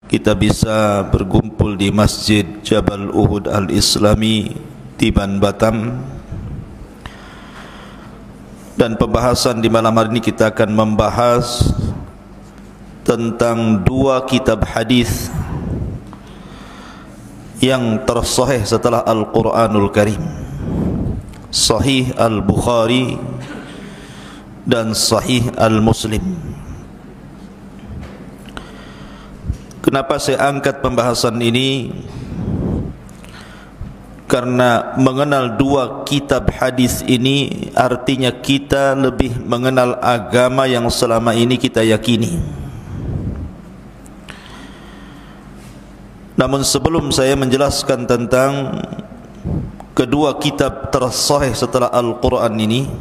kita bisa berkumpul di Masjid Jabal Uhud Al-Islami Tiban Batam, dan pembahasan di malam hari ini kita akan membahas tentang dua kitab hadis yang tersahih setelah Al-Quranul Karim, Sahih Al-Bukhari dan Sahih Al-Muslim. Kenapa saya angkat pembahasan ini? Karena mengenal dua kitab hadis ini artinya kita lebih mengenal agama yang selama ini kita yakini. Namun sebelum saya menjelaskan tentang kedua kitab tersahih setelah Al-Quran ini,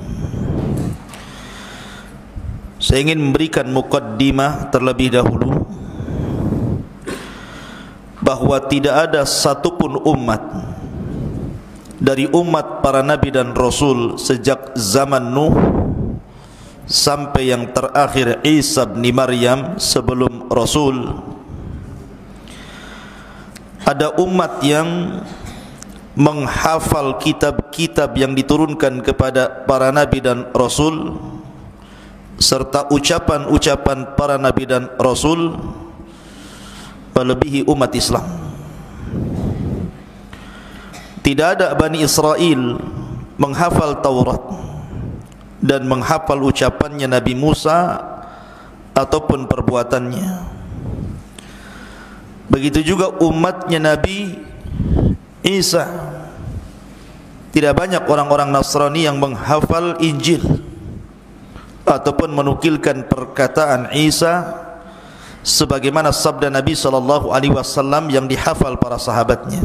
saya ingin memberikan muqaddimah terlebih dahulu bahwa tidak ada satupun umat dari umat para nabi dan rasul sejak zaman Nuh sampai yang terakhir Isa bin Maryam sebelum rasul, ada umat yang menghafal kitab-kitab yang diturunkan kepada para nabi dan rasul serta ucapan-ucapan para nabi dan rasul melebihi umat Islam. Tidak ada Bani Israel menghafal Taurat dan menghafal ucapannya Nabi Musa ataupun perbuatannya. Begitu juga umatnya Nabi Isa. Tidak banyak orang-orang Nasrani yang menghafal Injil ataupun menukilkan perkataan Isa sebagaimana sabda Nabi SAW yang dihafal para sahabatnya.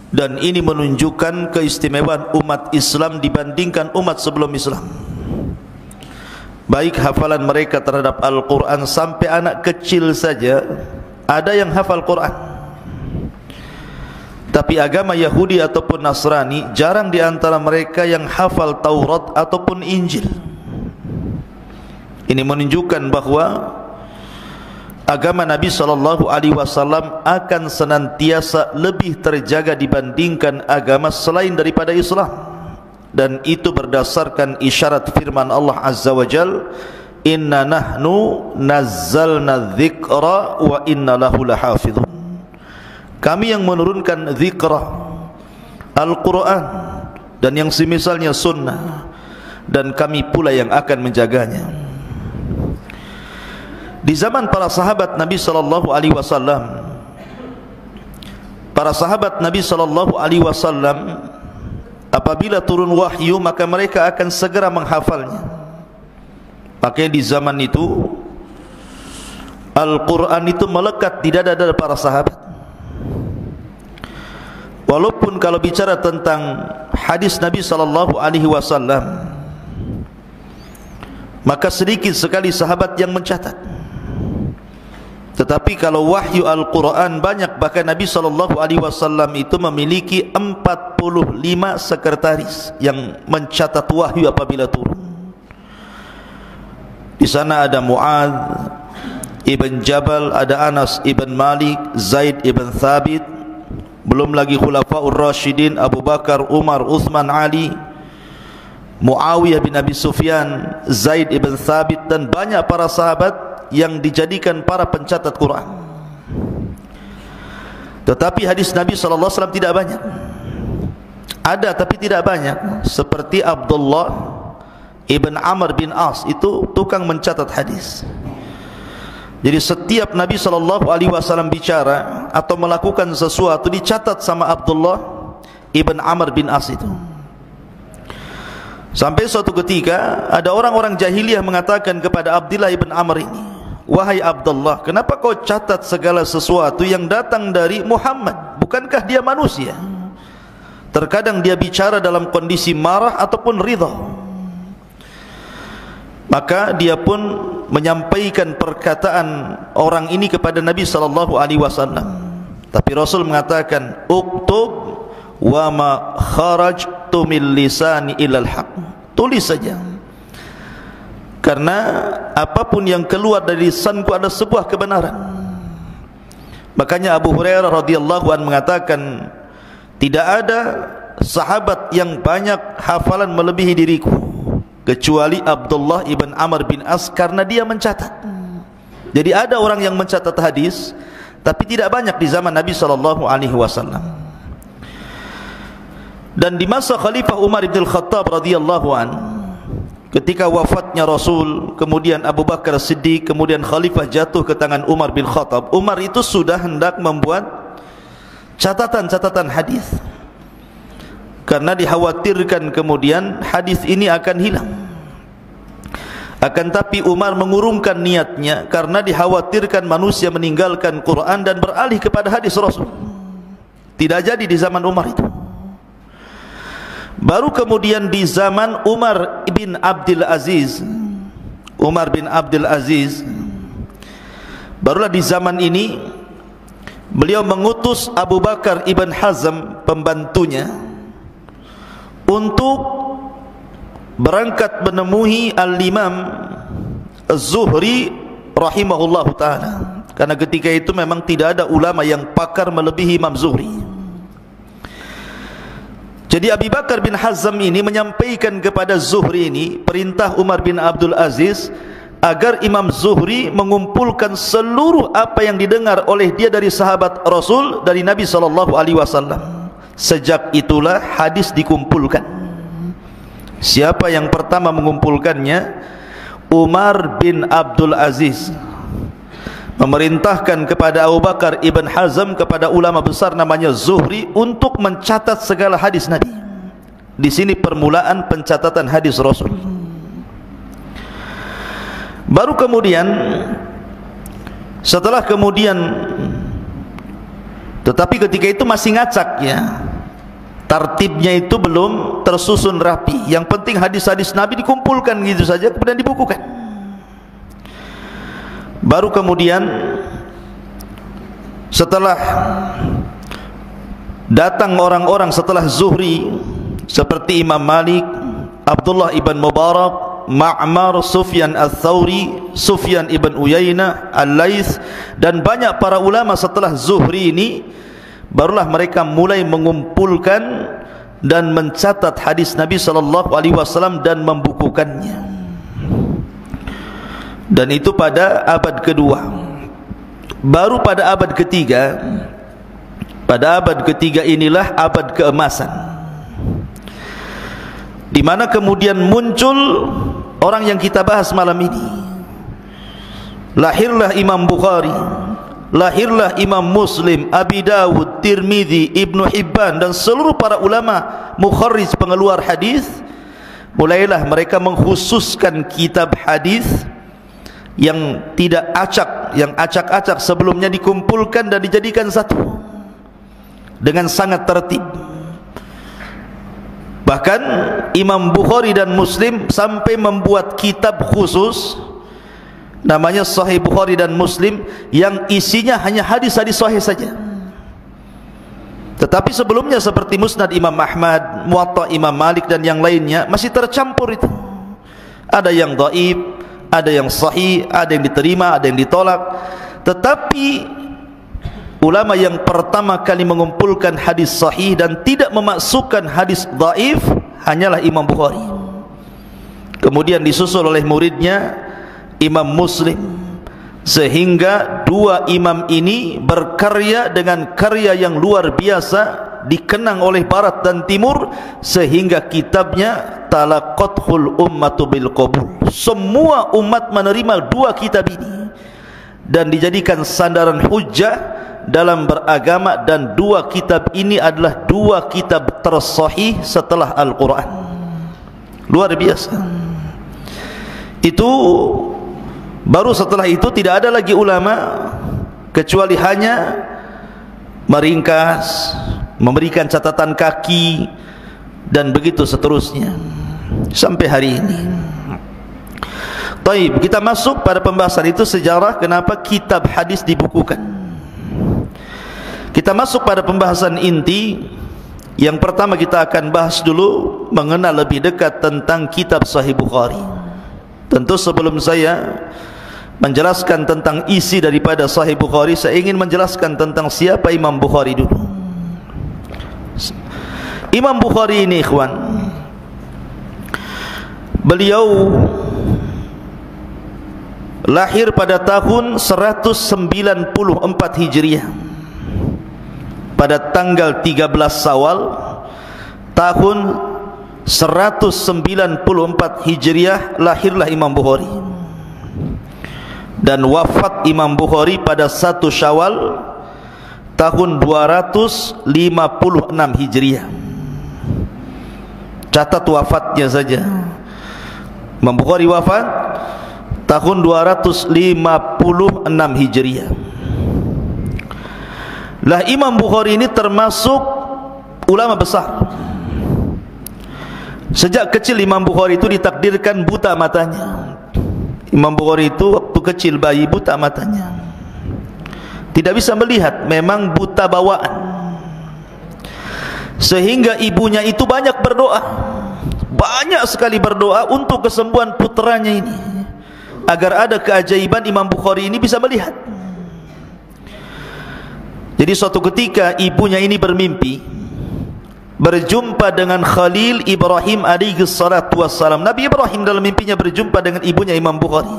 Dan ini menunjukkan keistimewaan umat Islam dibandingkan umat sebelum Islam. Baik hafalan mereka terhadap Al-Quran, sampai anak kecil saja ada yang hafal Quran. Tapi agama Yahudi ataupun Nasrani jarang di antara mereka yang hafal Taurat ataupun Injil. Ini menunjukkan bahwa agama Nabi SAW akan senantiasa lebih terjaga dibandingkan agama selain daripada Islam. Dan itu berdasarkan isyarat firman Allah Azza wa Jal, inna nahnu nazzalna dzikra wa inna lahu lahafidhun. Kami yang menurunkan dzikra Al-Quran dan yang semisalnya sunnah, dan kami pula yang akan menjaganya. Di zaman para sahabat Nabi SAW, para sahabat Nabi SAW apabila turun wahyu maka mereka akan segera menghafalnya. Makanya di zaman itu Al-Quran itu melekat di dada-dada para sahabat. Walaupun kalau bicara tentang hadis Nabi SAW, maka sedikit sekali sahabat yang mencatat. Tetapi kalau wahyu Al-Quran banyak, bahkan Nabi SAW itu memiliki 45 sekretaris yang mencatat wahyu apabila turun. Di sana ada Mu'adz ibn Jabal, ada Anas ibn Malik, Zaid ibn Thabit, belum lagi Khulafaur Rashidin, Abu Bakar, Umar, Uthman, Ali, Muawiyah bin Abi Sufyan, Zaid ibn Thabit, dan banyak para sahabat yang dijadikan para pencatat Quran. Tetapi hadis Nabi SAW tidak banyak. Ada tapi tidak banyak. Seperti Abdullah ibn Amr bin As, itu tukang mencatat hadis. Jadi setiap Nabi SAW bicara atau melakukan sesuatu dicatat sama Abdullah ibn Amr bin As itu. Sampai suatu ketika ada orang-orang jahiliyah mengatakan kepada Abdullah ibn Amr ini, wahai Abdullah, kenapa kau catat segala sesuatu yang datang dari Muhammad? Bukankah dia manusia? Terkadang dia bicara dalam kondisi marah ataupun ridha. Maka dia pun menyampaikan perkataan orang ini kepada Nabi SAW. Tapi Rasul mengatakan, uktub wa ma kharajtu min lisani ilal haq. Tulis saja. Karena apapun yang keluar dari lisanku adalah sebuah kebenaran. Makanya Abu Hurairah radhiyallahu anhu mengatakan, tidak ada sahabat yang banyak hafalan melebihi diriku kecuali Abdullah ibn Amr bin As, karena dia mencatat. Jadi ada orang yang mencatat hadis, tapi tidak banyak di zaman Nabi SAW. Dan di masa Khalifah Umar bin Khattab radhiyallahu anhu, ketika wafatnya Rasul, kemudian Abu Bakar Siddiq, kemudian Khalifah jatuh ke tangan Umar bin Khattab, Umar itu sudah hendak membuat catatan-catatan hadis, karena dikhawatirkan kemudian hadis ini akan hilang. Akan tapi Umar mengurungkan niatnya karena dikhawatirkan manusia meninggalkan Quran dan beralih kepada hadis Rasul. Tidak jadi di zaman Umar itu. Baru kemudian di zaman Umar bin Abdul Aziz, barulah di zaman ini beliau mengutus Abu Bakar ibn Hazm, pembantunya, untuk berangkat menemui Al-Imam Az-Zuhri rahimahullahu ta'ala, karena ketika itu memang tidak ada ulama yang pakar melebihi Imam Zuhri. Jadi Abu Bakar bin Hazm ini menyampaikan kepada Zuhri ini perintah Umar bin Abdul Aziz agar Imam Zuhri mengumpulkan seluruh apa yang didengar oleh dia dari sahabat Rasul, dari Nabi SAW. Sejak itulah hadis dikumpulkan. Siapa yang pertama mengumpulkannya? Umar bin Abdul Aziz memerintahkan kepada Abu Bakar ibn Hazm, kepada ulama besar namanya Zuhri, untuk mencatat segala hadis Nabi. Di sini permulaan pencatatan hadis Rasul. Baru kemudian, setelah kemudian, tetapi ketika itu masih ngacak ya, tartibnya itu belum tersusun rapi. Yang penting hadis-hadis Nabi dikumpulkan gitu saja, kemudian dibukukan. Baru kemudian setelah datang orang-orang setelah Zuhri seperti Imam Malik, Abdullah ibn Mubarak, Ma'mar, Sufyan al-Thawri, Sufyan ibn Uyainah, Al-Laits, dan banyak para ulama setelah Zuhri ini, barulah mereka mulai mengumpulkan dan mencatat hadis Nabi SAW dan membukukannya. Dan itu pada abad kedua. Baru pada abad ketiga, pada abad ketiga inilah abad keemasan, di mana kemudian muncul orang yang kita bahas malam ini. Lahirlah Imam Bukhari, lahirlah Imam Muslim, Abi Dawud, Tirmidzi, Ibnu Hibban, dan seluruh para ulama mukharrij, pengeluar hadis. Mulailah mereka mengkhususkan kitab hadis yang tidak acak, yang acak-acak sebelumnya dikumpulkan dan dijadikan satu dengan sangat tertib. Bahkan Imam Bukhari dan Muslim sampai membuat kitab khusus namanya Sahih Bukhari dan Muslim, yang isinya hanya hadis-hadis sahih saja. Tetapi sebelumnya seperti Musnad Imam Ahmad, Muwatta Imam Malik, dan yang lainnya masih tercampur itu. Ada yang dhaif, ada yang sahih, ada yang diterima, ada yang ditolak. Tetapi ulama yang pertama kali mengumpulkan hadis sahih dan tidak memasukkan hadis dhaif hanyalah Imam Bukhari. Kemudian disusul oleh muridnya Imam Muslim, sehingga dua imam ini berkarya dengan karya yang luar biasa, dikenang oleh barat dan timur, sehingga kitabnya talaqathul ummatu bil qabul. Semua umat menerima dua kitab ini dan dijadikan sandaran hujjah dalam beragama, dan dua kitab ini adalah dua kitab tersahih setelah Al-Quran. Luar biasa. Itu baru setelah itu tidak ada lagi ulama kecuali hanya meringkas, memberikan catatan kaki, dan begitu seterusnya sampai hari ini. Taib, kita masuk pada pembahasan itu, sejarah kenapa kitab hadis dibukukan. Kita masuk pada pembahasan inti. Yang pertama kita akan bahas dulu, mengenal lebih dekat tentang kitab Sahih Bukhari. Tentu sebelum saya menjelaskan tentang isi daripada Sahih Bukhari, saya ingin menjelaskan tentang siapa Imam Bukhari dulu. Imam Bukhari ini ikhwan, beliau lahir pada tahun 194 Hijriah, pada tanggal 13 Syawal tahun 194 Hijriah lahirlah Imam Bukhari, dan wafat Imam Bukhari pada 1 Syawal tahun 256 Hijriah. Catat wafatnya saja. Imam Bukhari wafat tahun 256 Hijriah. Lah Imam Bukhari ini termasuk ulama besar. Sejak kecil Imam Bukhari itu ditakdirkan buta matanya. Imam Bukhari itu waktu kecil bayi buta matanya, tidak bisa melihat, memang buta bawaan. Sehingga ibunya itu banyak berdoa, banyak sekali berdoa untuk kesembuhan putranya ini, agar ada keajaiban Imam Bukhari ini bisa melihat. Jadi suatu ketika ibunya ini bermimpi berjumpa dengan Khalil Ibrahim alaihi salatu wassalam. Nabi Ibrahim dalam mimpinya berjumpa dengan ibunya Imam Bukhari.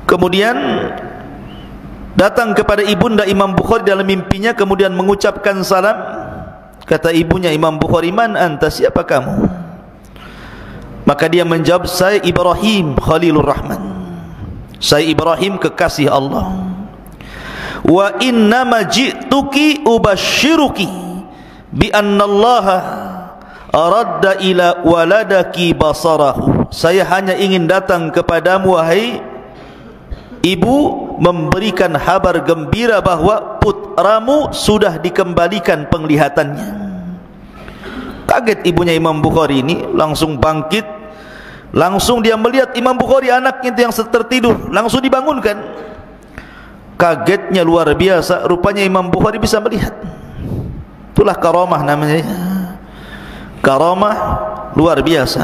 Kemudian datang kepada ibunda Imam Bukhari dalam mimpinya, kemudian mengucapkan salam. Kata ibunya Imam Bukhari, "Man anta, siapa kamu?" Maka dia menjawab, "Saya Ibrahim Khalilur Rahman, saya Ibrahim kekasih Allah. Wa innama ji'tuki ubashiruki bi anna Allah aradda ila waladaki basarahu." Saya hanya ingin datang kepadamu wahai ibu, memberikan kabar gembira bahwa putramu sudah dikembalikan penglihatannya. Kaget ibunya Imam Bukhari ini, langsung bangkit, langsung dia melihat Imam Bukhari anaknya itu yang tertidur, langsung dibangunkan. Kagetnya luar biasa, rupanya Imam Bukhari bisa melihat. Itulah karamah namanya, karamah luar biasa.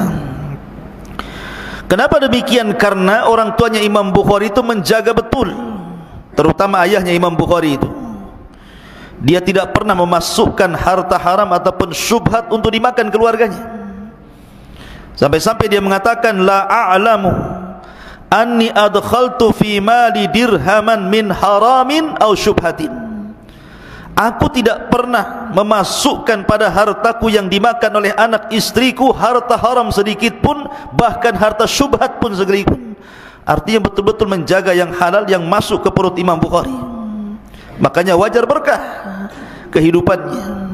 Kenapa demikian? Karena orang tuanya Imam Bukhari itu menjaga betul, terutama ayahnya Imam Bukhari itu. Dia tidak pernah memasukkan harta haram ataupun syubhat untuk dimakan keluarganya. Sampai-sampai dia mengatakan, "La a'lamu anni adkhaltu fi mali dirhaman min haramin aw syubhatin." Aku tidak pernah memasukkan pada hartaku yang dimakan oleh anak istriku harta haram sedikit pun, bahkan harta syubhat pun sedikit pun. Artinya betul-betul menjaga yang halal yang masuk ke perut Imam Bukhari. Makanya wajar berkah kehidupannya.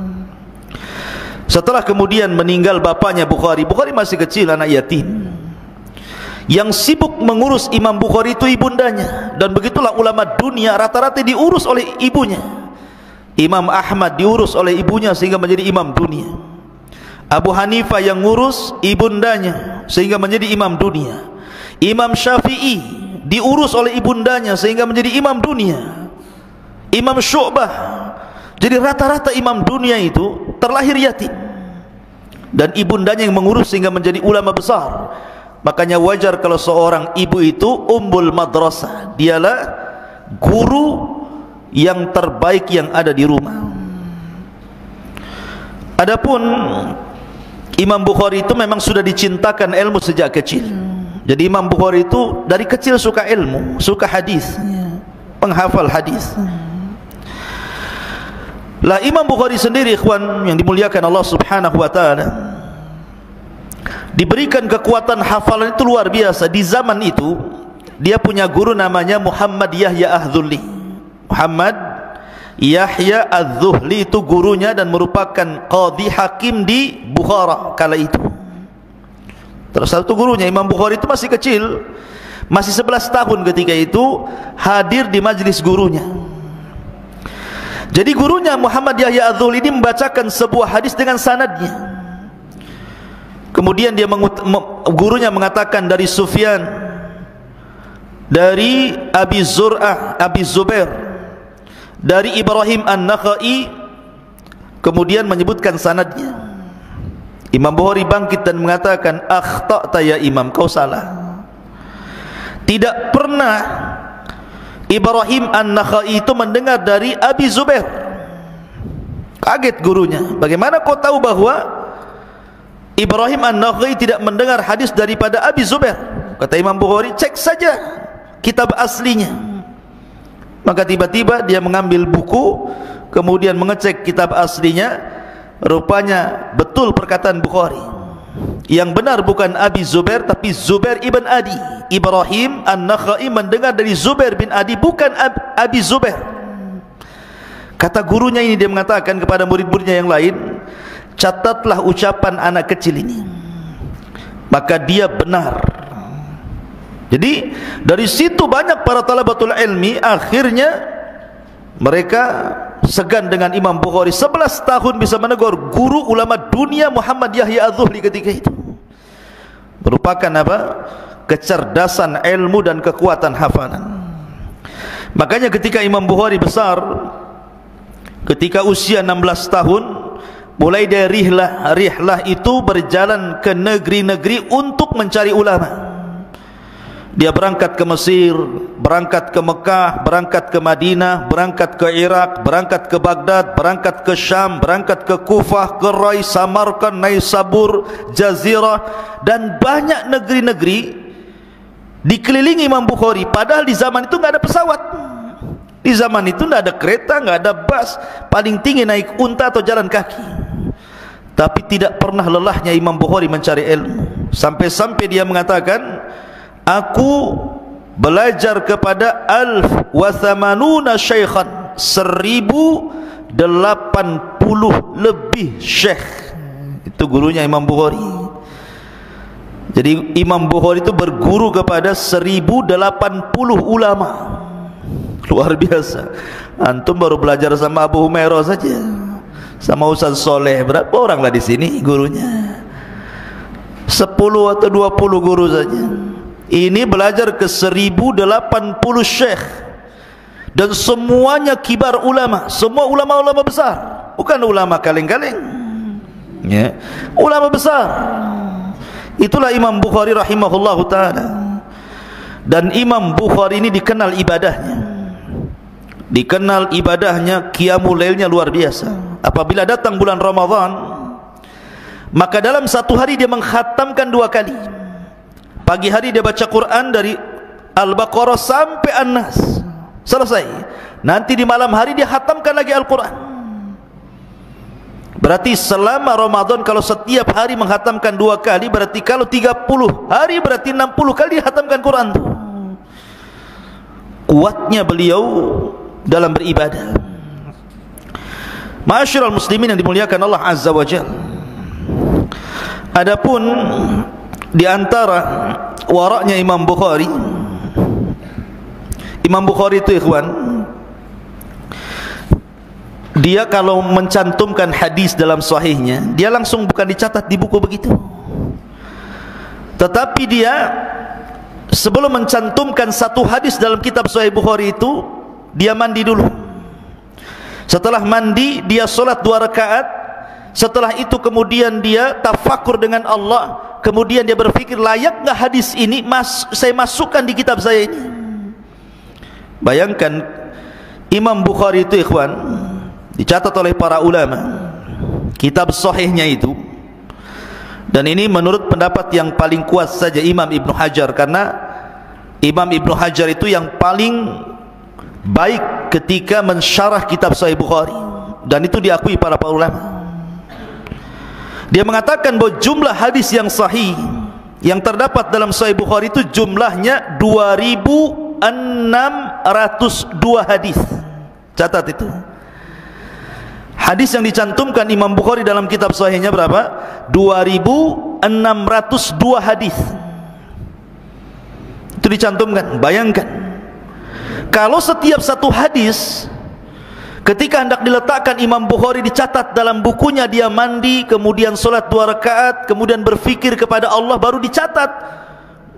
Setelah kemudian meninggal bapaknya Bukhari, Bukhari masih kecil, anak yatim. Yang sibuk mengurus Imam Bukhari itu ibundanya. Dan begitulah ulama dunia rata-rata diurus oleh ibunya. Imam Ahmad diurus oleh ibunya sehingga menjadi imam dunia. Abu Hanifah yang ngurus ibundanya sehingga menjadi imam dunia. Imam Syafi'i diurus oleh ibundanya sehingga menjadi imam dunia. Imam Syu'bah. Jadi rata-rata imam dunia itu terlahir yatim, dan ibundanya yang mengurus sehingga menjadi ulama besar. Makanya wajar kalau seorang ibu itu ummul madrasah, dialah guru yang terbaik yang ada di rumah. Adapun Imam Bukhari itu memang sudah dicintakan ilmu sejak kecil. Jadi Imam Bukhari itu dari kecil suka ilmu, suka hadis, penghafal hadis. Lah Imam Bukhari sendiri ikhwan yang dimuliakan Allah Subhanahu wa taala, diberikan kekuatan hafalan itu luar biasa. Di zaman itu dia punya guru namanya Muhammad Yahya Az-Zuhli. Muhammad Yahya Az-Zuhli itu gurunya dan merupakan qadhi hakim di Bukhara kala itu. Terus satu gurunya Imam Bukhari itu masih kecil, masih 11 tahun ketika itu, hadir di majlis gurunya. Jadi gurunya Muhammad Yahya Az-Zuhli ini membacakan sebuah hadis dengan sanadnya. Kemudian gurunya mengatakan dari Sufyan, dari Abi Zur'ah, Abi Zubair, dari Ibrahim An-Nakhai, kemudian menyebutkan sanadnya. Imam Bukhari bangkit dan mengatakan, akhta'ta ya imam, kau salah. Tidak pernah Ibrahim An-Nakhai itu mendengar dari Abi Zubair. Kaget gurunya, bagaimana kau tahu bahwa Ibrahim An-Nakhai tidak mendengar hadis daripada Abi Zubair? Kata Imam Bukhari, cek saja kitab aslinya. Maka tiba-tiba dia mengambil buku, kemudian mengecek kitab aslinya. Rupanya betul perkataan Bukhari. Yang benar bukan Abi Zubair, tapi Zubair ibn Adi. Ibrahim An-Nakhai mendengar dari Zubair bin Adi, bukan Abi Zubair. Kata gurunya ini, dia mengatakan kepada murid-muridnya yang lain, catatlah ucapan anak kecil ini. Maka dia benar. Jadi dari situ banyak para talabatul ilmi akhirnya mereka segan dengan Imam Bukhari. 11 tahun bisa menegur guru ulama dunia Muhammad Yahya Az-Zuhli ketika itu. Merupakan apa? Kecerdasan ilmu dan kekuatan hafalan. Makanya ketika Imam Bukhari besar, ketika usia 16 tahun, mulai dari rihlah itu berjalan ke negeri-negeri untuk mencari ulama. Dia berangkat ke Mesir, berangkat ke Mekah, berangkat ke Madinah, berangkat ke Irak, berangkat ke Baghdad, berangkat ke Syam, berangkat ke Kufah, ke Rai, Samarkand, Naisabur, Jazirah, dan banyak negeri-negeri dikelilingi Imam Bukhari. Padahal di zaman itu nggak ada pesawat, di zaman itu nggak ada kereta, nggak ada bus, paling tinggi naik unta atau jalan kaki. Tapi tidak pernah lelahnya Imam Bukhari mencari ilmu, sampai-sampai dia mengatakan, aku belajar kepada 1080 syaikhan, 1080 lebih syekh. Itu gurunya Imam Bukhari. Jadi Imam Bukhari itu berguru kepada 1080 ulama. Luar biasa. Antum baru belajar sama Abu Humairah saja, sama Ustaz Soleh, berapa orang lah di sini gurunya? 10 atau 20 guru saja. Ini belajar ke 1080 syekh, dan semuanya kibar ulama, semua ulama-ulama besar, bukan ulama kaleng-kaleng, ya, ulama besar. Itulah Imam Bukhari rahimahullahu ta'ala. Dan Imam Bukhari ini dikenal ibadahnya, qiyamul lailnya luar biasa. Apabila datang bulan Ramadan, maka dalam satu hari dia mengkhatamkan 2 kali. Pagi hari dia baca Quran dari Al-Baqarah sampai An-Nas, selesai. Nanti di malam hari dia khatamkan lagi Al-Quran. Berarti selama Ramadan kalau setiap hari menghatamkan 2 kali, berarti kalau 30 hari berarti 60 kali khatamkan Quran tuh. Kuatnya beliau dalam beribadah. Ma'asyiral muslimin yang dimuliakan Allah Azza wa Jalla. Adapun di antara waraknya Imam Bukhari itu ikhwan, dia kalau mencantumkan hadis dalam sahihnya, dia langsung bukan dicatat di buku begitu, tetapi dia sebelum mencantumkan satu hadis dalam kitab Sahih Bukhari itu, dia mandi dulu. Setelah mandi dia solat 2 rakaat. Setelah itu kemudian dia tafakur dengan Allah. Kemudian dia berpikir, layak nggak hadis ini saya masukkan di kitab saya ini. Bayangkan Imam Bukhari itu ikhwan, dicatat oleh para ulama kitab sahihnya itu. Dan ini menurut pendapat yang paling kuat saja Imam Ibn Hajar, karena Imam Ibn Hajar itu yang paling baik ketika mensyarah kitab Sahih Bukhari, dan itu diakui para ulama. Dia mengatakan bahwa jumlah hadis yang sahih yang terdapat dalam Sahih Bukhari itu jumlahnya 2602 hadis. Catat itu. Hadis yang dicantumkan Imam Bukhari dalam kitab sahihnya berapa? 2602 hadis. Itu dicantumkan. Bayangkan, kalau setiap satu hadis ketika hendak diletakkan Imam Bukhari dicatat dalam bukunya, dia mandi, kemudian solat 2 rakaat, kemudian berfikir kepada Allah, baru dicatat.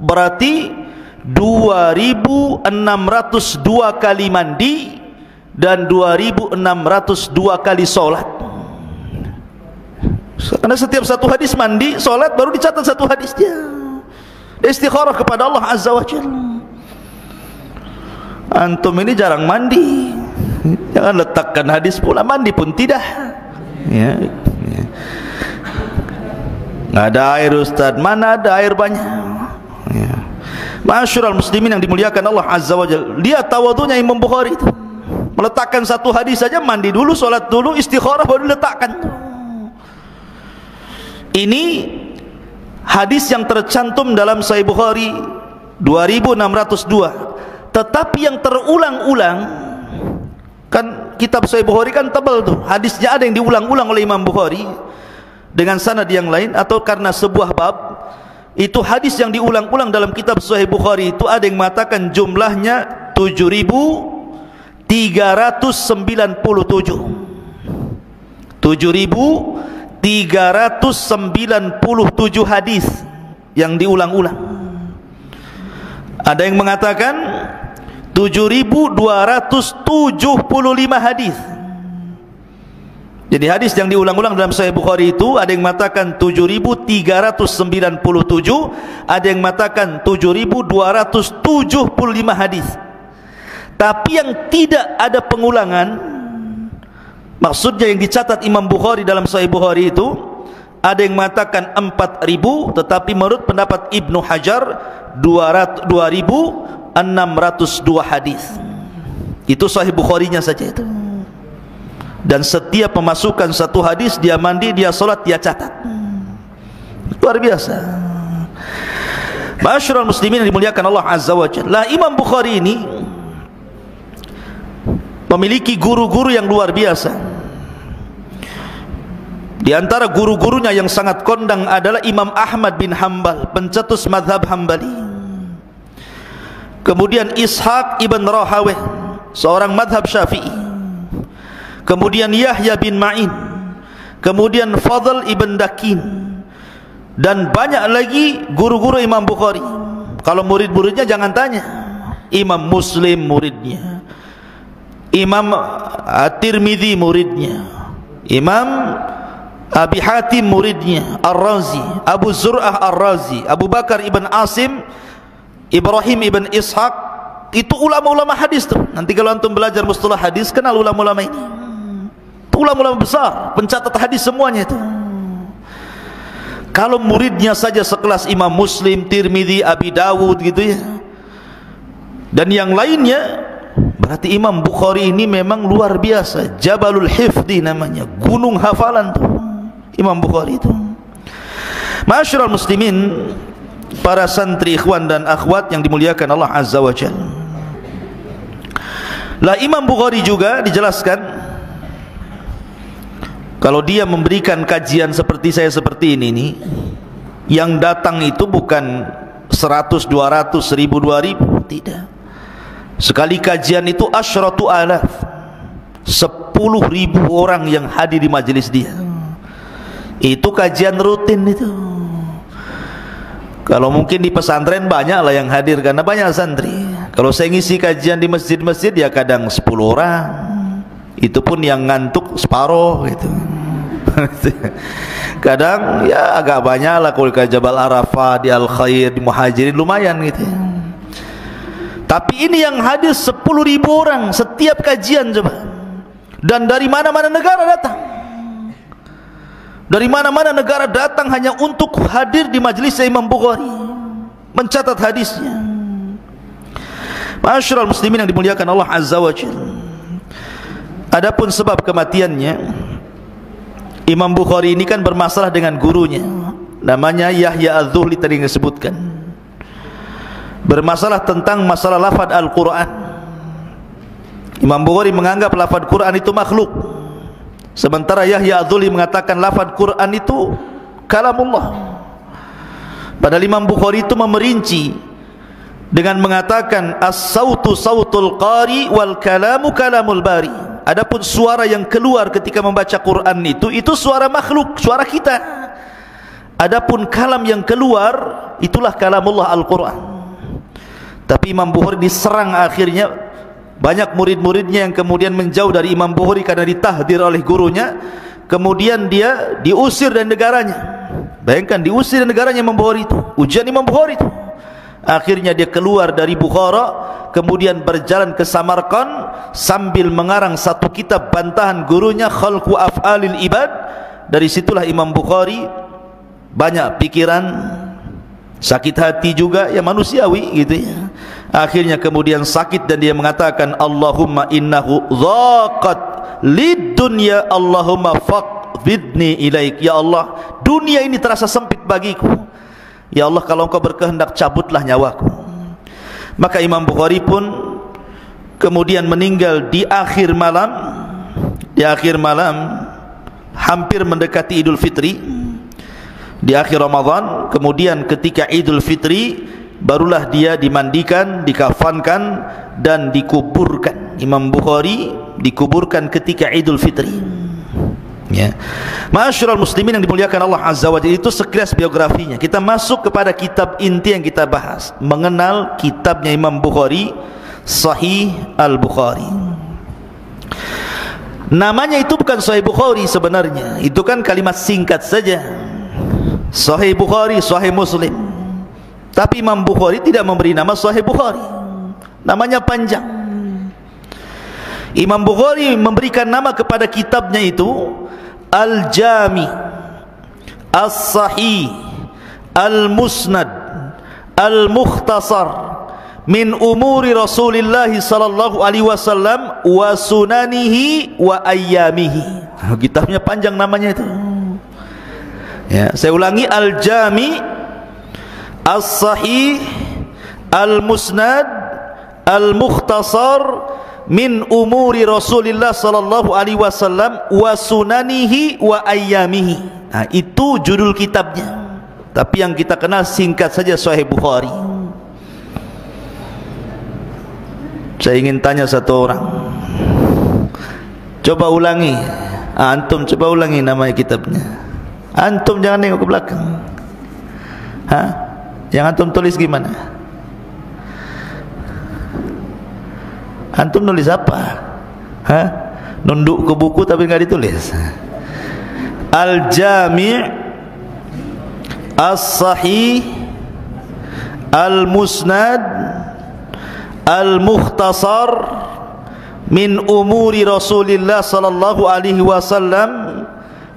Berarti 2602 kali mandi dan 2602 kali solat. Karena setiap satu hadis mandi, solat, baru dicatat satu hadis dia. Dia istikharah kepada Allah Azza wa Jalla. Antum ini jarang mandi, jangan letakkan hadis pula, mandi pun tidak. Ya. Nggak ada air Ustaz, mana ada air banyak. Ya. Ma'asyiral muslimin yang dimuliakan Allah Azza wa Jalla, lihat tawadhunya Imam Bukhari itu. Meletakkan satu hadis saja, mandi dulu, solat dulu, istikharah, baru diletakkan. Ini hadis yang tercantum dalam Sahih Bukhari 2602. Tetapi yang terulang-ulang, kan kitab Sahih Bukhari kan tebal tuh, hadisnya ada yang diulang-ulang oleh Imam Bukhari dengan sanad yang lain, atau karena sebuah bab itu hadis yang diulang-ulang dalam kitab Sahih Bukhari itu ada yang mengatakan jumlahnya 7.397 hadis yang diulang-ulang. Ada yang mengatakan 7.275 hadis. Jadi hadis yang diulang-ulang dalam Sahih Bukhari itu ada yang mengatakan 7.397, ada yang mengatakan 7.275 hadis. Tapi yang tidak ada pengulangan, maksudnya yang dicatat Imam Bukhari dalam Sahih Bukhari itu ada yang mengatakan 4.000, tetapi menurut pendapat Ibnu Hajar 2.602 hadis. Itu Sahih Bukharinya saja itu. Dan setiap pemasukan satu hadis, dia mandi, dia solat, dia catat. Luar biasa. Ma'asyiral muslimin yang dimuliakan Allah Azza wa Jalla, Imam Bukhari ini memiliki guru-guru yang luar biasa. Di antara guru-gurunya yang sangat kondang adalah Imam Ahmad bin Hanbal, pencetus mazhab Hambali. Kemudian Ishaq ibn Rahaweh, seorang mazhab Syafi'i. Kemudian Yahya bin Ma'in, kemudian Fadl ibn Dakin, dan banyak lagi guru-guru Imam Bukhari. Kalau murid-muridnya jangan tanya. Imam Muslim muridnya, Imam At-Tirmidzi muridnya, Imam Abi Hatim muridnya, Ar-Razi, Abu Zur'ah Ar-Razi, Abu Bakar ibn Asim, Ibrahim ibn Ishaq. Itu ulama-ulama hadis tuh. Nanti kalau antum belajar mustalah hadis, kenal ulama-ulama ini. Itu ulama-ulama besar, pencatat hadis semuanya itu. Kalau muridnya saja sekelas Imam Muslim, Tirmidzi, Abi Dawud gitu ya, dan yang lainnya, berarti Imam Bukhari ini memang luar biasa. Jabalul Hifdi namanya, gunung hafalan tuh Imam Bukhari itu. Ma'asyiral muslimin, para santri, ikhwan dan akhwat yang dimuliakan Allah Azza wa Jalla. Lah Imam Bukhari juga dijelaskan, kalau dia memberikan kajian seperti saya seperti ini nih, yang datang itu bukan 100, 200, 1000, 2000, tidak. Sekali kajian itu asyratu alaf, 10.000 orang yang hadir di majelis dia. Itu kajian rutin itu. Kalau mungkin di pesantren banyak lah yang hadir karena banyak santri. Kalau saya ngisi kajian di masjid-masjid ya kadang 10 orang. Itu pun yang ngantuk separuh gitu. Kadang ya agak banyak lah, kalau ke Jabal Arafah, di Al-Khair, di Muhajirin lumayan gitu. Tapi ini yang hadir 10.000 orang setiap kajian coba. Dan dari mana-mana negara datang. Dari mana-mana negara datang hanya untuk hadir di majelis Imam Bukhari, mencatat hadisnya. Ma'asyiral muslimin yang dimuliakan Allah Azza wa Jalla. Adapun sebab kematiannya, Imam Bukhari ini kan bermasalah dengan gurunya, namanya Yahya Az-Zuhli tadi yang disebutkan. Bermasalah tentang masalah lafaz Al-Quran. Imam Bukhari menganggap lafaz Quran itu makhluk, sementara Yahya Az-Zuhli mengatakan lafaz Quran itu kalamullah. Padahal Imam Bukhari itu memerinci dengan mengatakan as-sautu sautul qari wal kalamu kalamul bari. Adapun suara yang keluar ketika membaca Quran itu suara makhluk, suara kita. Adapun kalam yang keluar itulah kalamullah Al-Quran. Tapi Imam Bukhari diserang akhirnya. Banyak murid-muridnya yang kemudian menjauh dari Imam Bukhari karena ditahdir oleh gurunya, kemudian dia diusir dari negaranya. Bayangkan, diusir dari negaranya Imam Bukhari itu, ujian Imam Bukhari itu. Akhirnya dia keluar dari Bukhara, kemudian berjalan ke Samarkand sambil mengarang satu kitab bantahan gurunya, Khalqu Af'alil Ibad. Dari situlah Imam Bukhari banyak pikiran, sakit hati juga, ya manusiawi gitu ya. Akhirnya kemudian sakit dan dia mengatakan, Allahumma innahu dhaqat lid dunya, Allahumma faqbidni ilaik. Ya Allah, dunia ini terasa sempit bagiku. Ya Allah, kalau Engkau berkehendak cabutlah nyawaku. Maka Imam Bukhari pun kemudian meninggal di akhir malam. Di akhir malam, hampir mendekati Idul Fitri, di akhir Ramadan. Kemudian ketika Idul Fitri, barulah dia dimandikan, dikafankan dan dikuburkan. Imam Bukhari dikuburkan ketika Idul Fitri. Ya. Ma'asyiral muslimin yang dimuliakan Allah Azza wa Jalla, itu sekilas biografinya. Kita masuk kepada kitab inti yang kita bahas, mengenal kitabnya Imam Bukhari, Sahih Al-Bukhari. Namanya itu bukan Sahih Bukhari sebenarnya, itu kan kalimat singkat saja, Sahih Bukhari, Sahih Muslim. Tapi Imam Bukhari tidak memberi nama Sahih Bukhari, namanya panjang. Imam Bukhari memberikan nama kepada kitabnya itu Al-Jami, As-Sahih, Al-Musnad, Al-Mukhtasar min umuri Rasulillah sallallahu alaihi wasallam wa sunanihi wa ayyamihi. Kitabnya panjang namanya itu. Ya, saya ulangi, Al-Jami, As-Sahih, Al-Musnad, Al-Mukhtasar min umuri Rasulillah sallallahu alaihi wasallam wa sunanihi wa ayyamihi. Nah, itu judul kitabnya. Tapi yang kita kenal singkat saja Sahih Bukhari. Saya ingin tanya satu orang, coba ulangi, antum coba ulangi nama kitabnya. Antum jangan nengok ke belakang. Hah? Yang antum tulis gimana? Antum nulis apa? Hah? Nunduk ke buku tapi enggak ditulis. Al-Jami' As-Sahih, Al-Musnad, Al-Mukhtasar min umuri Rasulillah sallallahu alaihi wasallam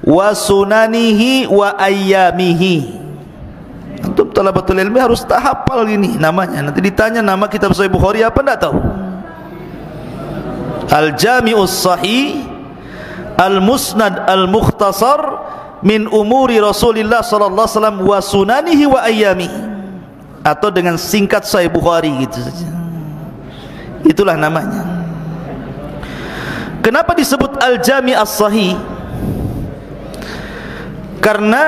wa sunanihi wa ayyamihi. Antum talabatul ilmi harus tak hafal gini namanya. Nanti ditanya nama kitab Sahih Bukhari apa enggak tahu. Al-Jami'us Sahih, Al-Musnad, Al-Mukhtasar min umuri Rasulillah sallallahu alaihi wasallam wa sunanihi wa ayyamihi, atau dengan singkat Sahih Bukhari gitu saja. Itulah namanya. Kenapa disebut Al-Jami' As-Sahih? Karena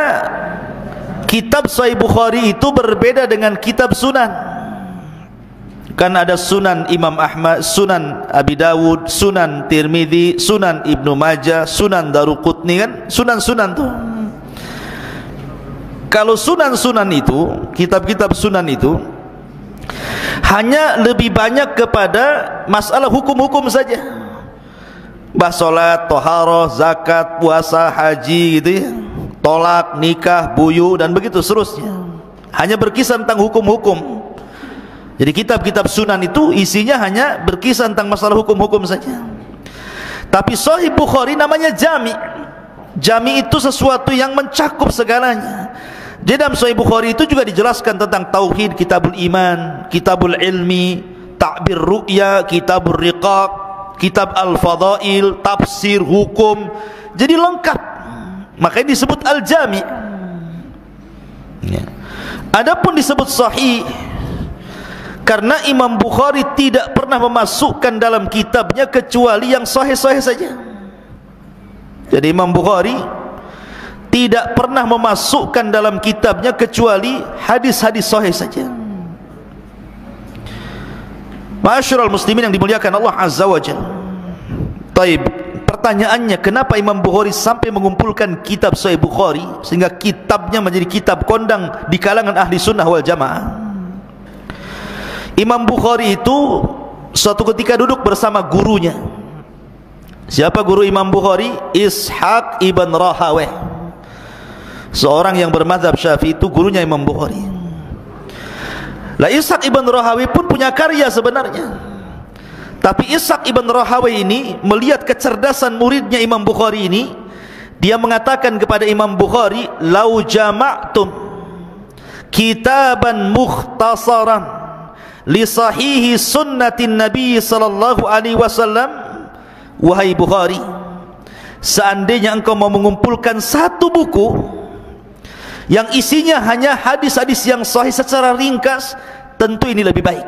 kitab Sahih Bukhari itu berbeda dengan kitab Sunan. Kan ada Sunan Imam Ahmad, Sunan Abi Dawud, Sunan Tirmidzi, Sunan Ibnu Majah, Sunan Daruqutni, kan sunan-sunan tuh. Kalau sunan-sunan itu, kitab-kitab sunan itu hanya lebih banyak kepada masalah hukum-hukum saja. Bahas salat, taharah, zakat, puasa, haji gitu ya. Tolak, nikah, buyu dan begitu seterusnya. Hanya berkisah tentang hukum-hukum. Jadi kitab-kitab sunan itu isinya hanya berkisah tentang masalah hukum-hukum saja. Tapi Sahih Bukhari namanya Jami'. Jami' itu sesuatu yang mencakup segalanya. Jadi dalam Sahih Bukhari itu juga dijelaskan tentang tauhid, kitabul iman, kitabul ilmi, ta'bir ru'ya, kitabul riqaq, kitab al-fadail, tafsir, hukum. Jadi lengkap. Makanya disebut Al-Jami'. Ya. Adapun disebut sahih karena Imam Bukhari tidak pernah memasukkan dalam kitabnya kecuali yang sahih-sahih saja. Jadi Imam Bukhari tidak pernah memasukkan dalam kitabnya kecuali hadis-hadis sahih saja. Ma'asyiral muslimin yang dimuliakan Allah Azza wa Jalla. Taib, pertanyaannya, kenapa Imam Bukhari sampai mengumpulkan kitab Sahih Bukhari sehingga kitabnya menjadi kitab kondang di kalangan ahli sunnah wal jamaah? Imam Bukhari itu suatu ketika duduk bersama gurunya Siapa guru Imam Bukhari? Ishaq ibn Rahawayh, seorang yang bermadzhab Syafi'i, itu gurunya Imam Bukhari. Lah Ishaq ibn Rahawayh pun punya karya sebenarnya, tapi Ishaq ibn Rahawayh ini melihat kecerdasan muridnya Imam Bukhari ini, dia mengatakan kepada Imam Bukhari, "Lau jama'tum kitaban mukhtasaran li sahihi sunnatin Nabi sallallahu alaihi wasallam." Wahai Bukhari, seandainya engkau mau mengumpulkan satu buku yang isinya hanya hadis-hadis yang sahih secara ringkas, tentu ini lebih baik.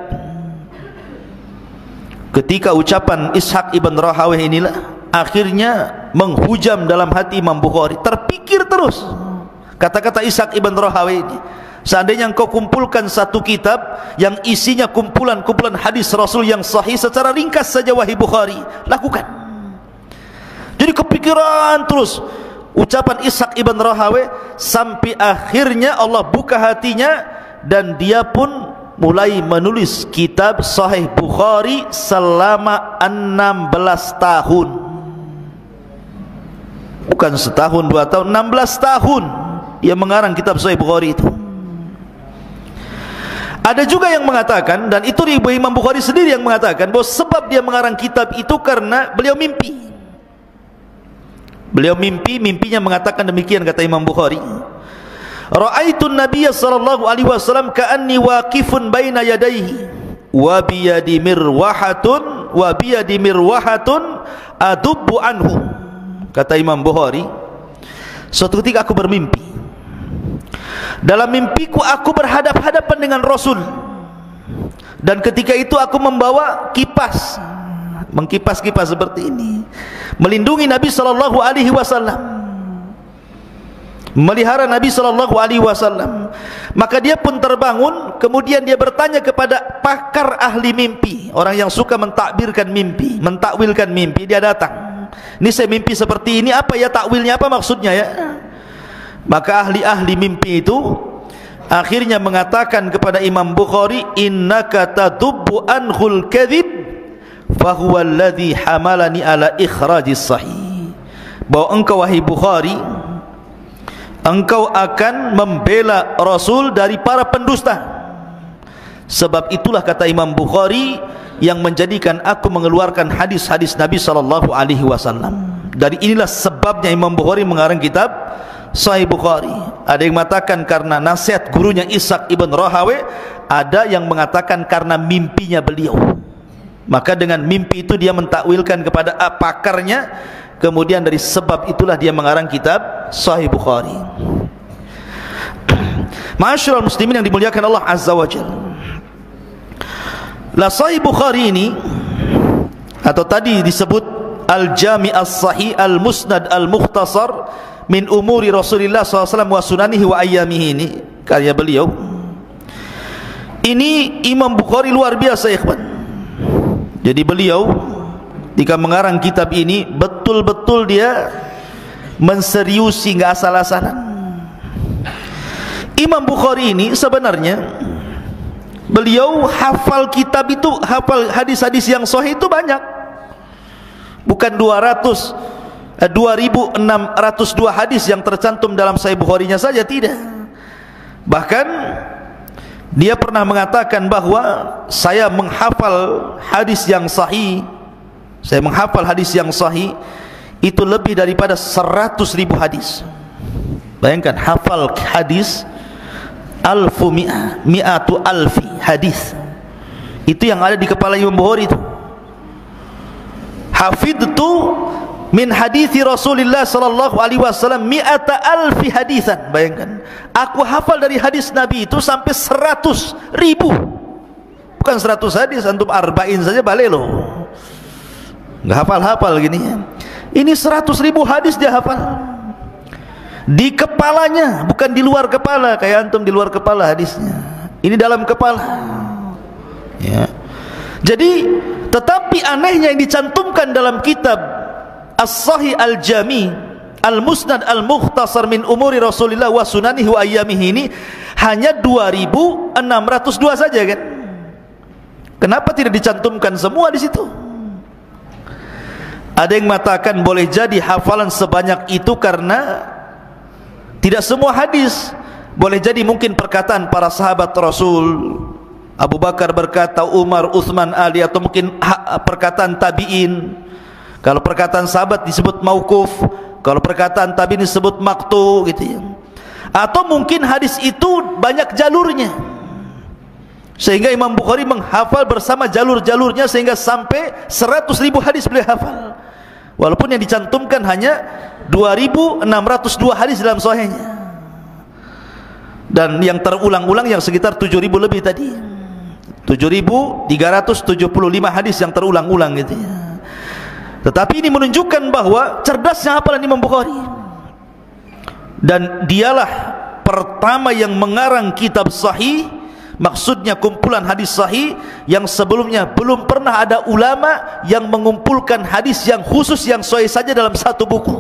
Ketika ucapan Ishaq ibn Rahawayh inilah akhirnya menghujam dalam hati Imam Bukhari. Terpikir terus kata-kata Ishaq ibn Rahawayh ini, seandainya engkau kumpulkan satu kitab yang isinya kumpulan-kumpulan hadis Rasul yang sahih secara ringkas saja, wahai Bukhari, lakukan. Jadi kepikiran terus ucapan Ishaq ibn Rahawayh, sampai akhirnya Allah buka hatinya dan dia pun mulai menulis kitab Sahih Bukhari selama 16 tahun. Bukan setahun, 2 tahun, 16 tahun dia mengarang kitab Sahih Bukhari itu. Ada juga yang mengatakan, dan itu Imam Bukhari sendiri yang mengatakan, bahwa sebab dia mengarang kitab itu karena beliau mimpi. Beliau mimpinya mengatakan demikian, kata Imam Bukhari, "Ra'aitun Nabiyya sallallahu alaihi wasallam ka'anni waqifun baina yadayhi wa biyadi mirwahatun adubbu anhu." Kata Imam Bukhari, suatu ketika aku bermimpi. Dalam mimpiku aku berhadap-hadapan dengan Rasul, dan ketika itu aku membawa kipas, mengkipas-kipas seperti ini, melindungi Nabi sallallahu alaihi wasallam, melihara Nabi sallallahu alaihi wasallam. Maka dia pun terbangun, kemudian dia bertanya kepada pakar ahli mimpi, orang yang suka mentakbirkan mimpi, mentakwilkan mimpi. Dia datang, "Ini saya mimpi seperti ini, apa ya takwilnya, apa maksudnya ya?" Maka ahli-ahli mimpi itu akhirnya mengatakan kepada Imam Bukhari, "Innaka tadubbu anhul kadhib fahuwa alladhi hamalani ala ikhrajis sahih." Bahwa engkau, wahai Bukhari, engkau akan membela Rasul dari para pendusta. Sebab itulah, kata Imam Bukhari, yang menjadikan aku mengeluarkan hadis-hadis Nabi sallallahu alaihi wasallam. Dari inilah sebabnya Imam Bukhari mengarang kitab Sahih Bukhari. Ada yang mengatakan karena nasihat gurunya Ishaq ibn Rahawayh, ada yang mengatakan karena mimpinya beliau. Maka dengan mimpi itu dia mentakwilkan kepada pakarnya, kemudian dari sebab itulah dia mengarang kitab Sahih Bukhari. Ma'asyiral muslimin yang dimuliakan Allah Azza wa Jalla, la Sahih Bukhari ini, atau tadi disebut Al-Jami' As-Sahih Al-Musnad Al-Mukhtasar min umuri Rasulillah SAW wa sunanihi wa ayyamihi, ini karya beliau. Ini Imam Bukhari luar biasa, ikhwan. Jadi beliau ketika mengarang kitab ini betul-betul dia menseriusi, enggak asal-asalan. Imam Bukhari ini sebenarnya beliau hafal kitab itu, hafal hadis-hadis yang sahih itu banyak. Bukan 2602 hadis yang tercantum dalam Sahih Bukharinya saja, tidak. Bahkan dia pernah mengatakan bahwa saya menghafal hadis yang sahih, saya menghafal hadis yang sahih itu lebih daripada 100.000 hadis. Bayangkan, hafal hadis mi'atu alfi hadis, itu yang ada di kepala Imam Bukhari itu. Hafidtu min hadithi Rasulullah sallallahu alaihi wasallam mi'ata alfi hadisan. Bayangkan, aku hafal dari hadis Nabi itu sampai 100.000. Bukan 100 hadis, antum arba'in saja balik loh, nggak hafal-hafal gini. Ini 100.000 hadis dia hafal di kepalanya, bukan di luar kepala kayak antum di luar kepala hadisnya. Ini dalam kepala ya. Jadi, tetapi anehnya yang dicantumkan dalam kitab As-Sahih Al-Jami' Al-Musnad Al-Mukhtasar min umuri Rasulillah wa sunanihi wa ayyamihi ini hanya 2602 saja kan. Kenapa tidak dicantumkan semua di situ? Ada yang mengatakan boleh jadi hafalan sebanyak itu karena tidak semua hadis. Boleh jadi mungkin perkataan para sahabat Rasul, Abu Bakar berkata, Umar, Uthman, Ali, atau mungkin perkataan tabi'in. Kalau perkataan sahabat disebut mauquf, kalau perkataan tabi'in disebut maqtu, gitu ya. Atau mungkin hadis itu banyak jalurnya, sehingga Imam Bukhari menghafal bersama jalur-jalurnya sehingga sampai 100.000 hadis beliau hafal, walaupun yang dicantumkan hanya 2.602 hadis dalam sahihnya, dan yang terulang-ulang yang sekitar 7.000 lebih tadi, 7.375 hadis yang terulang-ulang gitu ya. Tetapi ini menunjukkan bahwa cerdasnya hafalan Imam Bukhari, dan dialah pertama yang mengarang kitab sahih, maksudnya kumpulan hadis sahih yang sebelumnya belum pernah ada ulama yang mengumpulkan hadis yang khusus yang sahih saja dalam satu buku.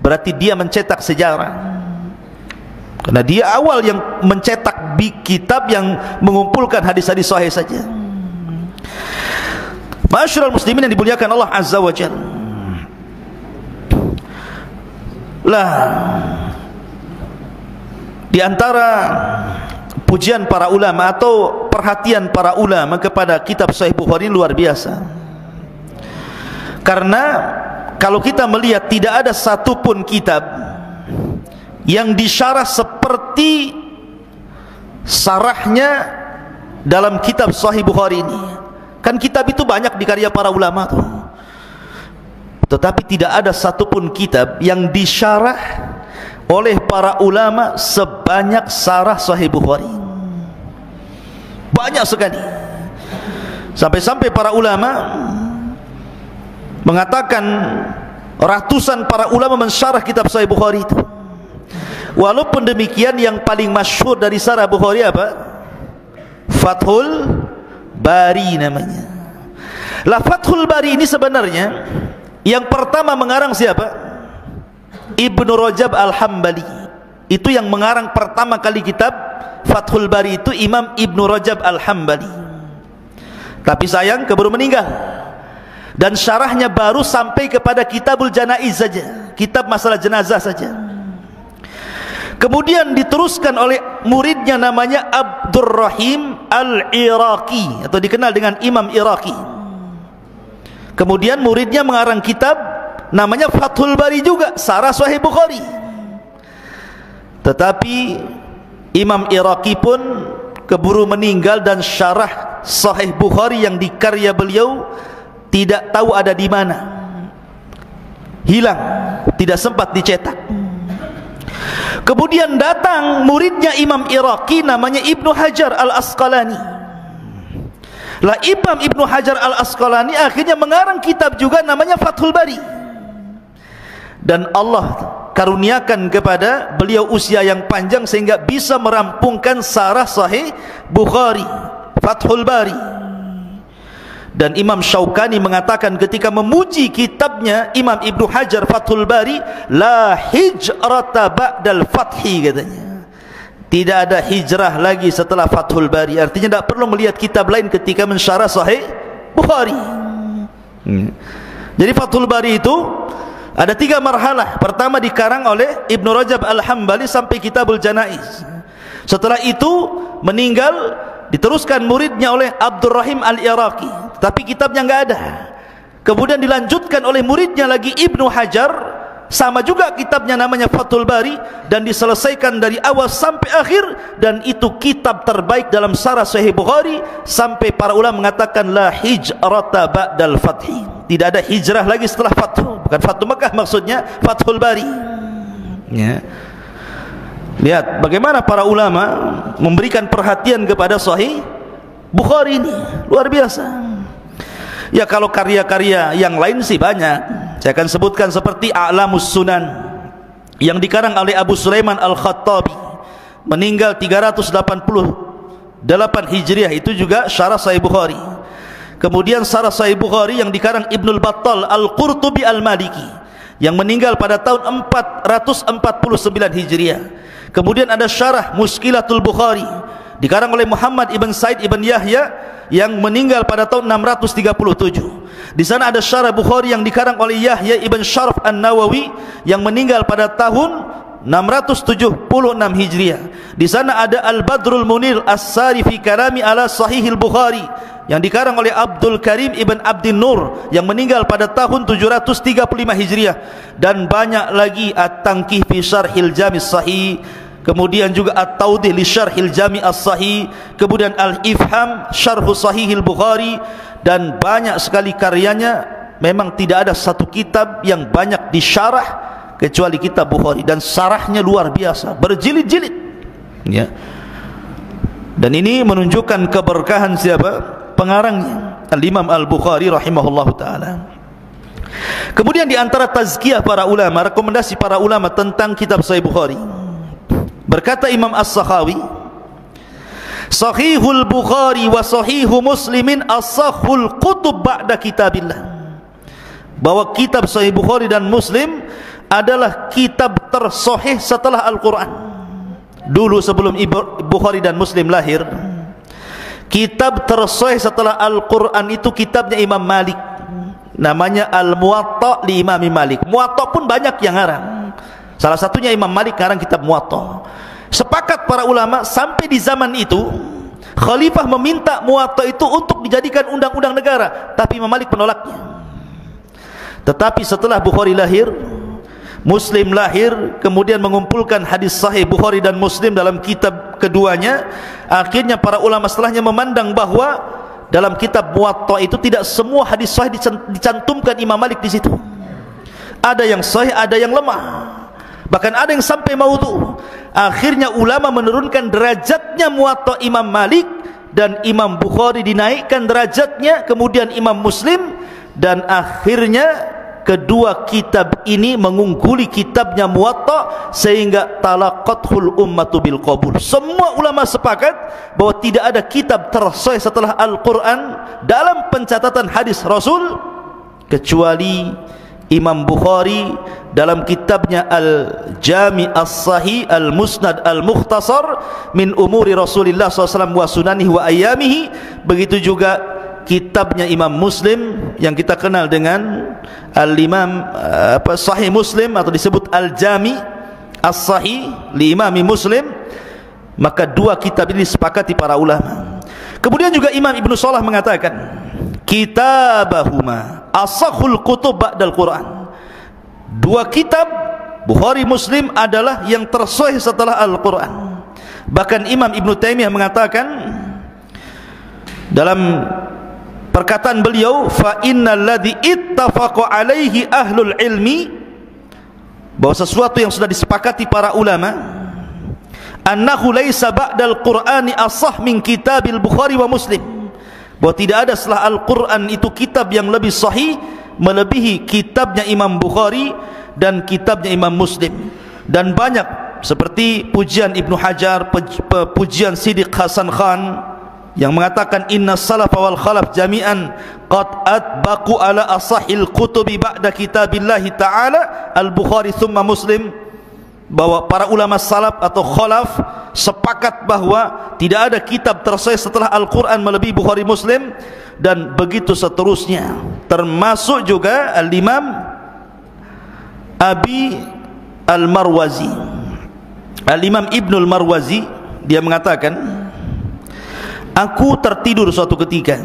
Berarti dia mencetak sejarah, karena dia awal yang mencetak kitab yang mengumpulkan hadis-hadis sahih saja. Ma'asyiral muslimin yang dimuliakan Allah Azza wa Jalla. Lah, di antara pujian para ulama atau perhatian para ulama kepada kitab Sahih Bukhari luar biasa. Karena kalau kita melihat tidak ada satupun kitab yang disyarah seperti sarahnya dalam kitab Sahih Bukhari ini. Kan kitab itu banyak dikarya para ulama tuh, tetapi tidak ada satupun kitab yang disyarah oleh para ulama sebanyak sarah Sahih Bukhari. Banyak sekali, sampai-sampai para ulama mengatakan ratusan para ulama mensyarah kitab Sahih Bukhari itu. Walaupun demikian, yang paling masyhur dari sarah Bukhari apa? Fathul Bari namanya. Lah, Fathul Bari ini sebenarnya yang pertama mengarang siapa? Ibnu Rajab Al-Hambali. Itu yang mengarang pertama kali kitab Fathul Bari itu Imam Ibnu Rajab Al-Hambali. Tapi sayang keburu meninggal, dan syarahnya baru sampai kepada Kitabul Janaiz saja, kitab masalah jenazah saja. Kemudian diteruskan oleh muridnya namanya Abdurrahim Al-Iraqi, atau dikenal dengan Imam Iraqi. Kemudian muridnya mengarang kitab namanya Fathul Bari juga, sarah Sahih Bukhari. Tetapi Imam Iraqi pun keburu meninggal, dan syarah Sahih Bukhari yang dikarya beliau tidak tahu ada di mana, hilang, tidak sempat dicetak. Kemudian datang muridnya Imam Iraqi namanya Ibnu Hajar Al-Asqalani. Lah, Imam Ibnu Hajar Al-Asqalani akhirnya mengarang kitab juga namanya Fathul Bari. Dan Allah karuniakan kepada beliau usia yang panjang sehingga bisa merampungkan sarah Sahih Bukhari, Fathul Bari. Dan Imam Syaukani mengatakan ketika memuji kitabnya Imam Ibnu Hajar Fathul Bari, la hijrata ba'dal fathi, katanya. Tidak ada hijrah lagi setelah Fathul Bari. Artinya tidak perlu melihat kitab lain ketika mensyarah Sahih Bukhari. Jadi Fathul Bari itu ada 3 marhalah. Pertama dikarang oleh Ibnu Rajab Al-Hambali sampai Kitabul Janaiz. Setelah itu meninggal, diteruskan muridnya oleh Abdurrahim Al-Iraqi, tapi kitabnya enggak ada. Kemudian dilanjutkan oleh muridnya lagi Ibnu Hajar, sama juga kitabnya namanya Fathul Bari, dan diselesaikan dari awal sampai akhir, dan itu kitab terbaik dalam sarah Sahih Bukhari, sampai para ulama mengatakan la hijrata ba'dal fathi, tidak ada hijrah lagi setelah Fathu. Bukan Fathu Mekah maksudnya, Fathul Bari ya. Lihat bagaimana para ulama memberikan perhatian kepada Sahih Bukhari ini, luar biasa. Ya, kalau karya-karya yang lain sih banyak. Saya akan sebutkan seperti A'lamus Sunan yang dikarang oleh Abu Sulaiman Al-Khattabi, meninggal 388 Hijriah, itu juga syarah Sahih Bukhari. Kemudian syarah Sahih Bukhari yang dikarang Ibnul Battal Al-Qurtubi Al-Maliki yang meninggal pada tahun 449 Hijriah. Kemudian ada syarah Mushkilatul Bukhari dikarang oleh Muhammad ibn Said ibn Yahya yang meninggal pada tahun 637. Di sana ada Syarah Bukhari yang dikarang oleh Yahya ibn Syaraf An-Nawawi yang meninggal pada tahun 676 Hijriah. Di sana ada Al-Badrul Munir As-Sari fi Kalami ala Sahihil Bukhari yang dikarang oleh Abdul Karim ibn Abdin Nur yang meninggal pada tahun 735 Hijriah, dan banyak lagi At-Tanqih fi Syarhil Jami' Sahih, kemudian juga At-Tawdih li Syarhil Jami' As-Sahih, kemudian Al-Ifham Syarh Sahihil Bukhari, dan banyak sekali karyanya. Memang tidak ada satu kitab yang banyak disyarah kecuali kitab Bukhari, dan syarahnya luar biasa, berjilid-jilid ya. Dan ini menunjukkan keberkahan siapa? Pengarangnya, Al-Imam Al-Bukhari rahimahullahu taala. Kemudian di antara tazkiyah para ulama, rekomendasi para ulama tentang kitab Sahih Bukhari, berkata Imam As-Sakhawi, Sahihul Bukhari wa Sahihu Muslimin as-sahhul kutub ba'da kitabillah, bahwa kitab Sahih Bukhari dan Muslim adalah kitab tersahih setelah Al-Quran. Dulu sebelum Bukhari dan Muslim lahir, kitab tersahih setelah Al-Quran itu kitabnya Imam Malik, namanya Al-Muwatta li Imam Malik. Muwatta pun banyak yang ngarang, salah satunya Imam Malik ngarang kitab Muwatta. Sepakat para ulama sampai di zaman itu khalifah meminta Muwatta itu untuk dijadikan undang-undang negara, tapi Imam Malik menolaknya. Tetapi setelah Bukhari lahir, Muslim lahir, kemudian mengumpulkan hadis sahih Bukhari dan Muslim dalam kitab keduanya, akhirnya para ulama setelahnya memandang bahwa dalam kitab Muwatta itu tidak semua hadis sahih dicantumkan Imam Malik di situ. Ada yang sahih, ada yang lemah, bahkan ada yang sampai maudhu. Akhirnya ulama menurunkan derajatnya Muwatta Imam Malik, dan Imam Bukhari dinaikkan derajatnya, kemudian Imam Muslim, dan akhirnya kedua kitab ini mengungguli kitabnya Muwatta, sehingga talaqathul ummatu bil qabul. Semua ulama sepakat bahwa tidak ada kitab tersahih setelah Al-Quran dalam pencatatan hadis Rasul kecuali Imam Bukhari dalam kitabnya Al-Jami' As-Sahih Al-Musnad Al-Mukhtasar min umuri Rasulillah SAW wa sunanihi wa ayyamihi. Begitu juga kitabnya Imam Muslim yang kita kenal dengan Al-Imam Sahih Muslim, atau disebut Al-Jami' As-Sahih li Imami Muslim. Maka dua kitab ini disepakati para ulama. Kemudian juga Imam Ibnu Salah mengatakan, kitabahuma asahul kutub ba'dal Quran. Dua kitab Bukhari Muslim adalah yang tersahih setelah Al-Quran. Bahkan Imam Ibnu Taimiyah mengatakan dalam perkataan beliau, fa innal ladzi ittafaqa alaihi ahlul ilmi, bahwa sesuatu yang sudah disepakati para ulama, annahu laisa ba'dal Qur'ani asah min kitabil Bukhari wa Muslim, bahwa tidak ada setelah Al-Quran itu kitab yang lebih sahih melebihi kitabnya Imam Bukhari dan kitabnya Imam Muslim. Dan banyak seperti pujian Ibnu Hajar, pujian Siddiq Hasan Khan yang mengatakan inna salafa wal khalaf jami'an qad atbaqu ala asahil kutubi ba'da kitabillahi ta'ala al-Bukhari thumma Muslim, bahwa para ulama salaf atau khalaf sepakat bahwa tidak ada kitab tersahih setelah Al-Quran melebihi Bukhari Muslim, dan begitu seterusnya. Termasuk juga Al-Imam Abi Al-Marwazi, Al-Imam Ibnul Marwazi, dia mengatakan, aku tertidur suatu ketika.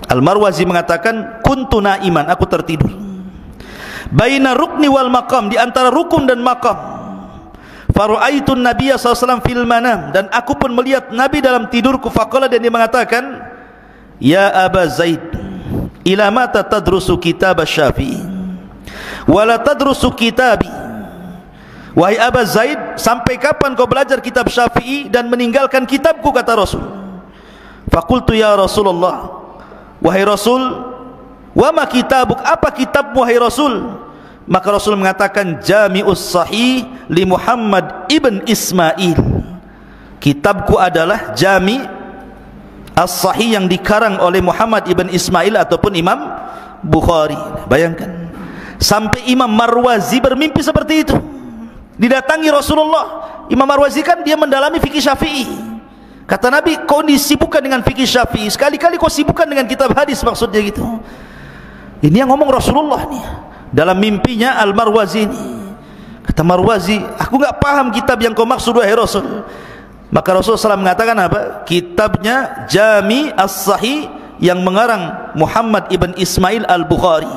Al-Marwazi mengatakan, kuntu naiman, aku tertidur, baina rukni wal maqam, di antara rukun dan maqam. Faru'aitun Nabiya SAW fil manam, dan aku pun melihat Nabi dalam tidurku. Faqala, dan dia mengatakan, ya Aba Zaid, ila mata tadrusu kitab Syafi'i wala tadrusu kitabi. Wahai Aba Zaid, sampai kapan kau belajar kitab Syafi'i dan meninggalkan kitabku, kata Rasul. Faqultu ya Rasulullah, wahai Rasul, wa ma kitabuk, apa kitabmu wahai Rasul? Maka Rasul mengatakan, Jami'us Sahih li Muhammad ibn Ismail, kitabku adalah Jami' As-Sahih yang dikarang oleh Muhammad ibn Ismail ataupun Imam Bukhari. Bayangkan, sampai Imam Marwazi bermimpi seperti itu, didatangi Rasulullah. Imam Marwazi kan dia mendalami fikih Syafi'i. Kata Nabi, kau disibukkan dengan fikih Syafi'i, sekali-kali kau sibukkan dengan kitab hadis, maksudnya gitu. Ini yang ngomong Rasulullah nih dalam mimpinya Al-Marwazi ini. Kata Marwazi, aku enggak paham kitab yang kau maksud wahai Rasul. Maka Rasulullah SAW mengatakan apa? Kitabnya Jami As-Sahih yang mengarang Muhammad ibn Ismail Al-Bukhari.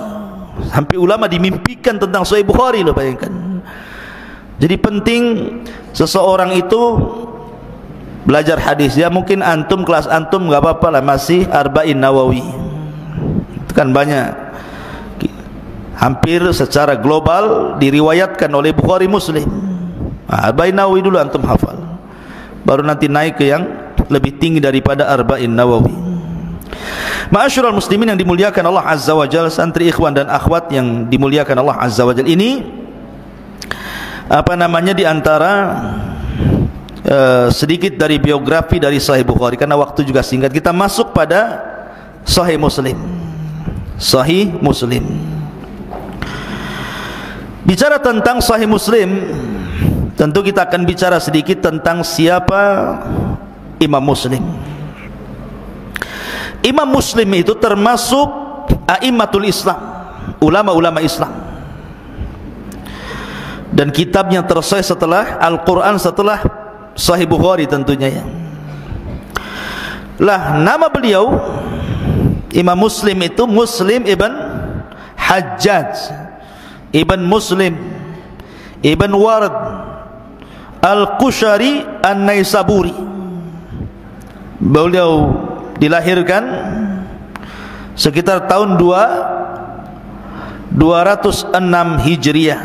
Sampai ulama dimimpikan tentang Sahih Bukhari loh, bayangkan. Jadi penting seseorang itu belajar hadis. Ya mungkin antum, kelas antum enggak apa-apa lah, masih Arba'in Nawawi. Itu kan banyak, hampir secara global diriwayatkan oleh Bukhari Muslim. Arba'in Nawawi dulu antum hafal, baru nanti naik ke yang lebih tinggi daripada Arba'in Nawawi. Ma'asyiral muslimin yang dimuliakan Allah Azza wa Jalla, santri ikhwan dan akhwat yang dimuliakan Allah Azza wa Jalla, ini di antara sedikit dari biografi dari Sahih Bukhari. Karena waktu juga singkat, kita masuk pada Sahih Muslim. Sahih Muslim. Bicara tentang Sahih Muslim, tentu kita akan bicara sedikit tentang siapa Imam Muslim. Imam Muslim itu termasuk a'immatul Islam, ulama-ulama Islam. Dan kitabnya tersahih setelah Al-Quran, setelah Sahih Bukhari tentunya ya. Lah nama beliau Imam Muslim itu Muslim ibn Hajjaj ibn Muslim ibn Warad Al-Qushari An-Naisaburi. Beliau dilahirkan sekitar tahun 206 Hijriah,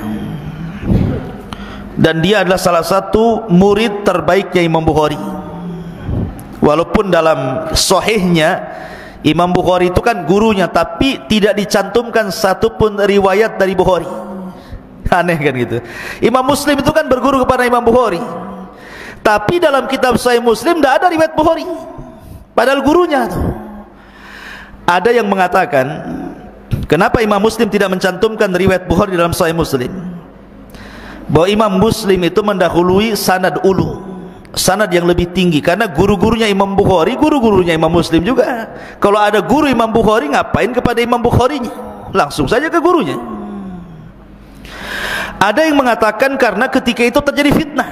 dan dia adalah salah satu murid terbaiknya Imam Bukhari. Walaupun dalam sahihnya Imam Bukhari itu kan gurunya, tapi tidak dicantumkan satupun riwayat dari Bukhari. Aneh kan gitu. Imam Muslim itu kan berguru kepada Imam Bukhari, tapi dalam kitab Sahih Muslim tidak ada riwayat Bukhari, padahal gurunya tuh. Ada yang mengatakan, kenapa Imam Muslim tidak mencantumkan riwayat Bukhari dalam Sahih Muslim? Bahwa Imam Muslim itu mendahului sanad ulu, sanad yang lebih tinggi, karena guru-gurunya Imam Bukhari, guru-gurunya Imam Muslim juga. Kalau ada guru Imam Bukhari, ngapain kepada Imam Bukharinya? Langsung saja ke gurunya. Ada yang mengatakan karena ketika itu terjadi fitnah.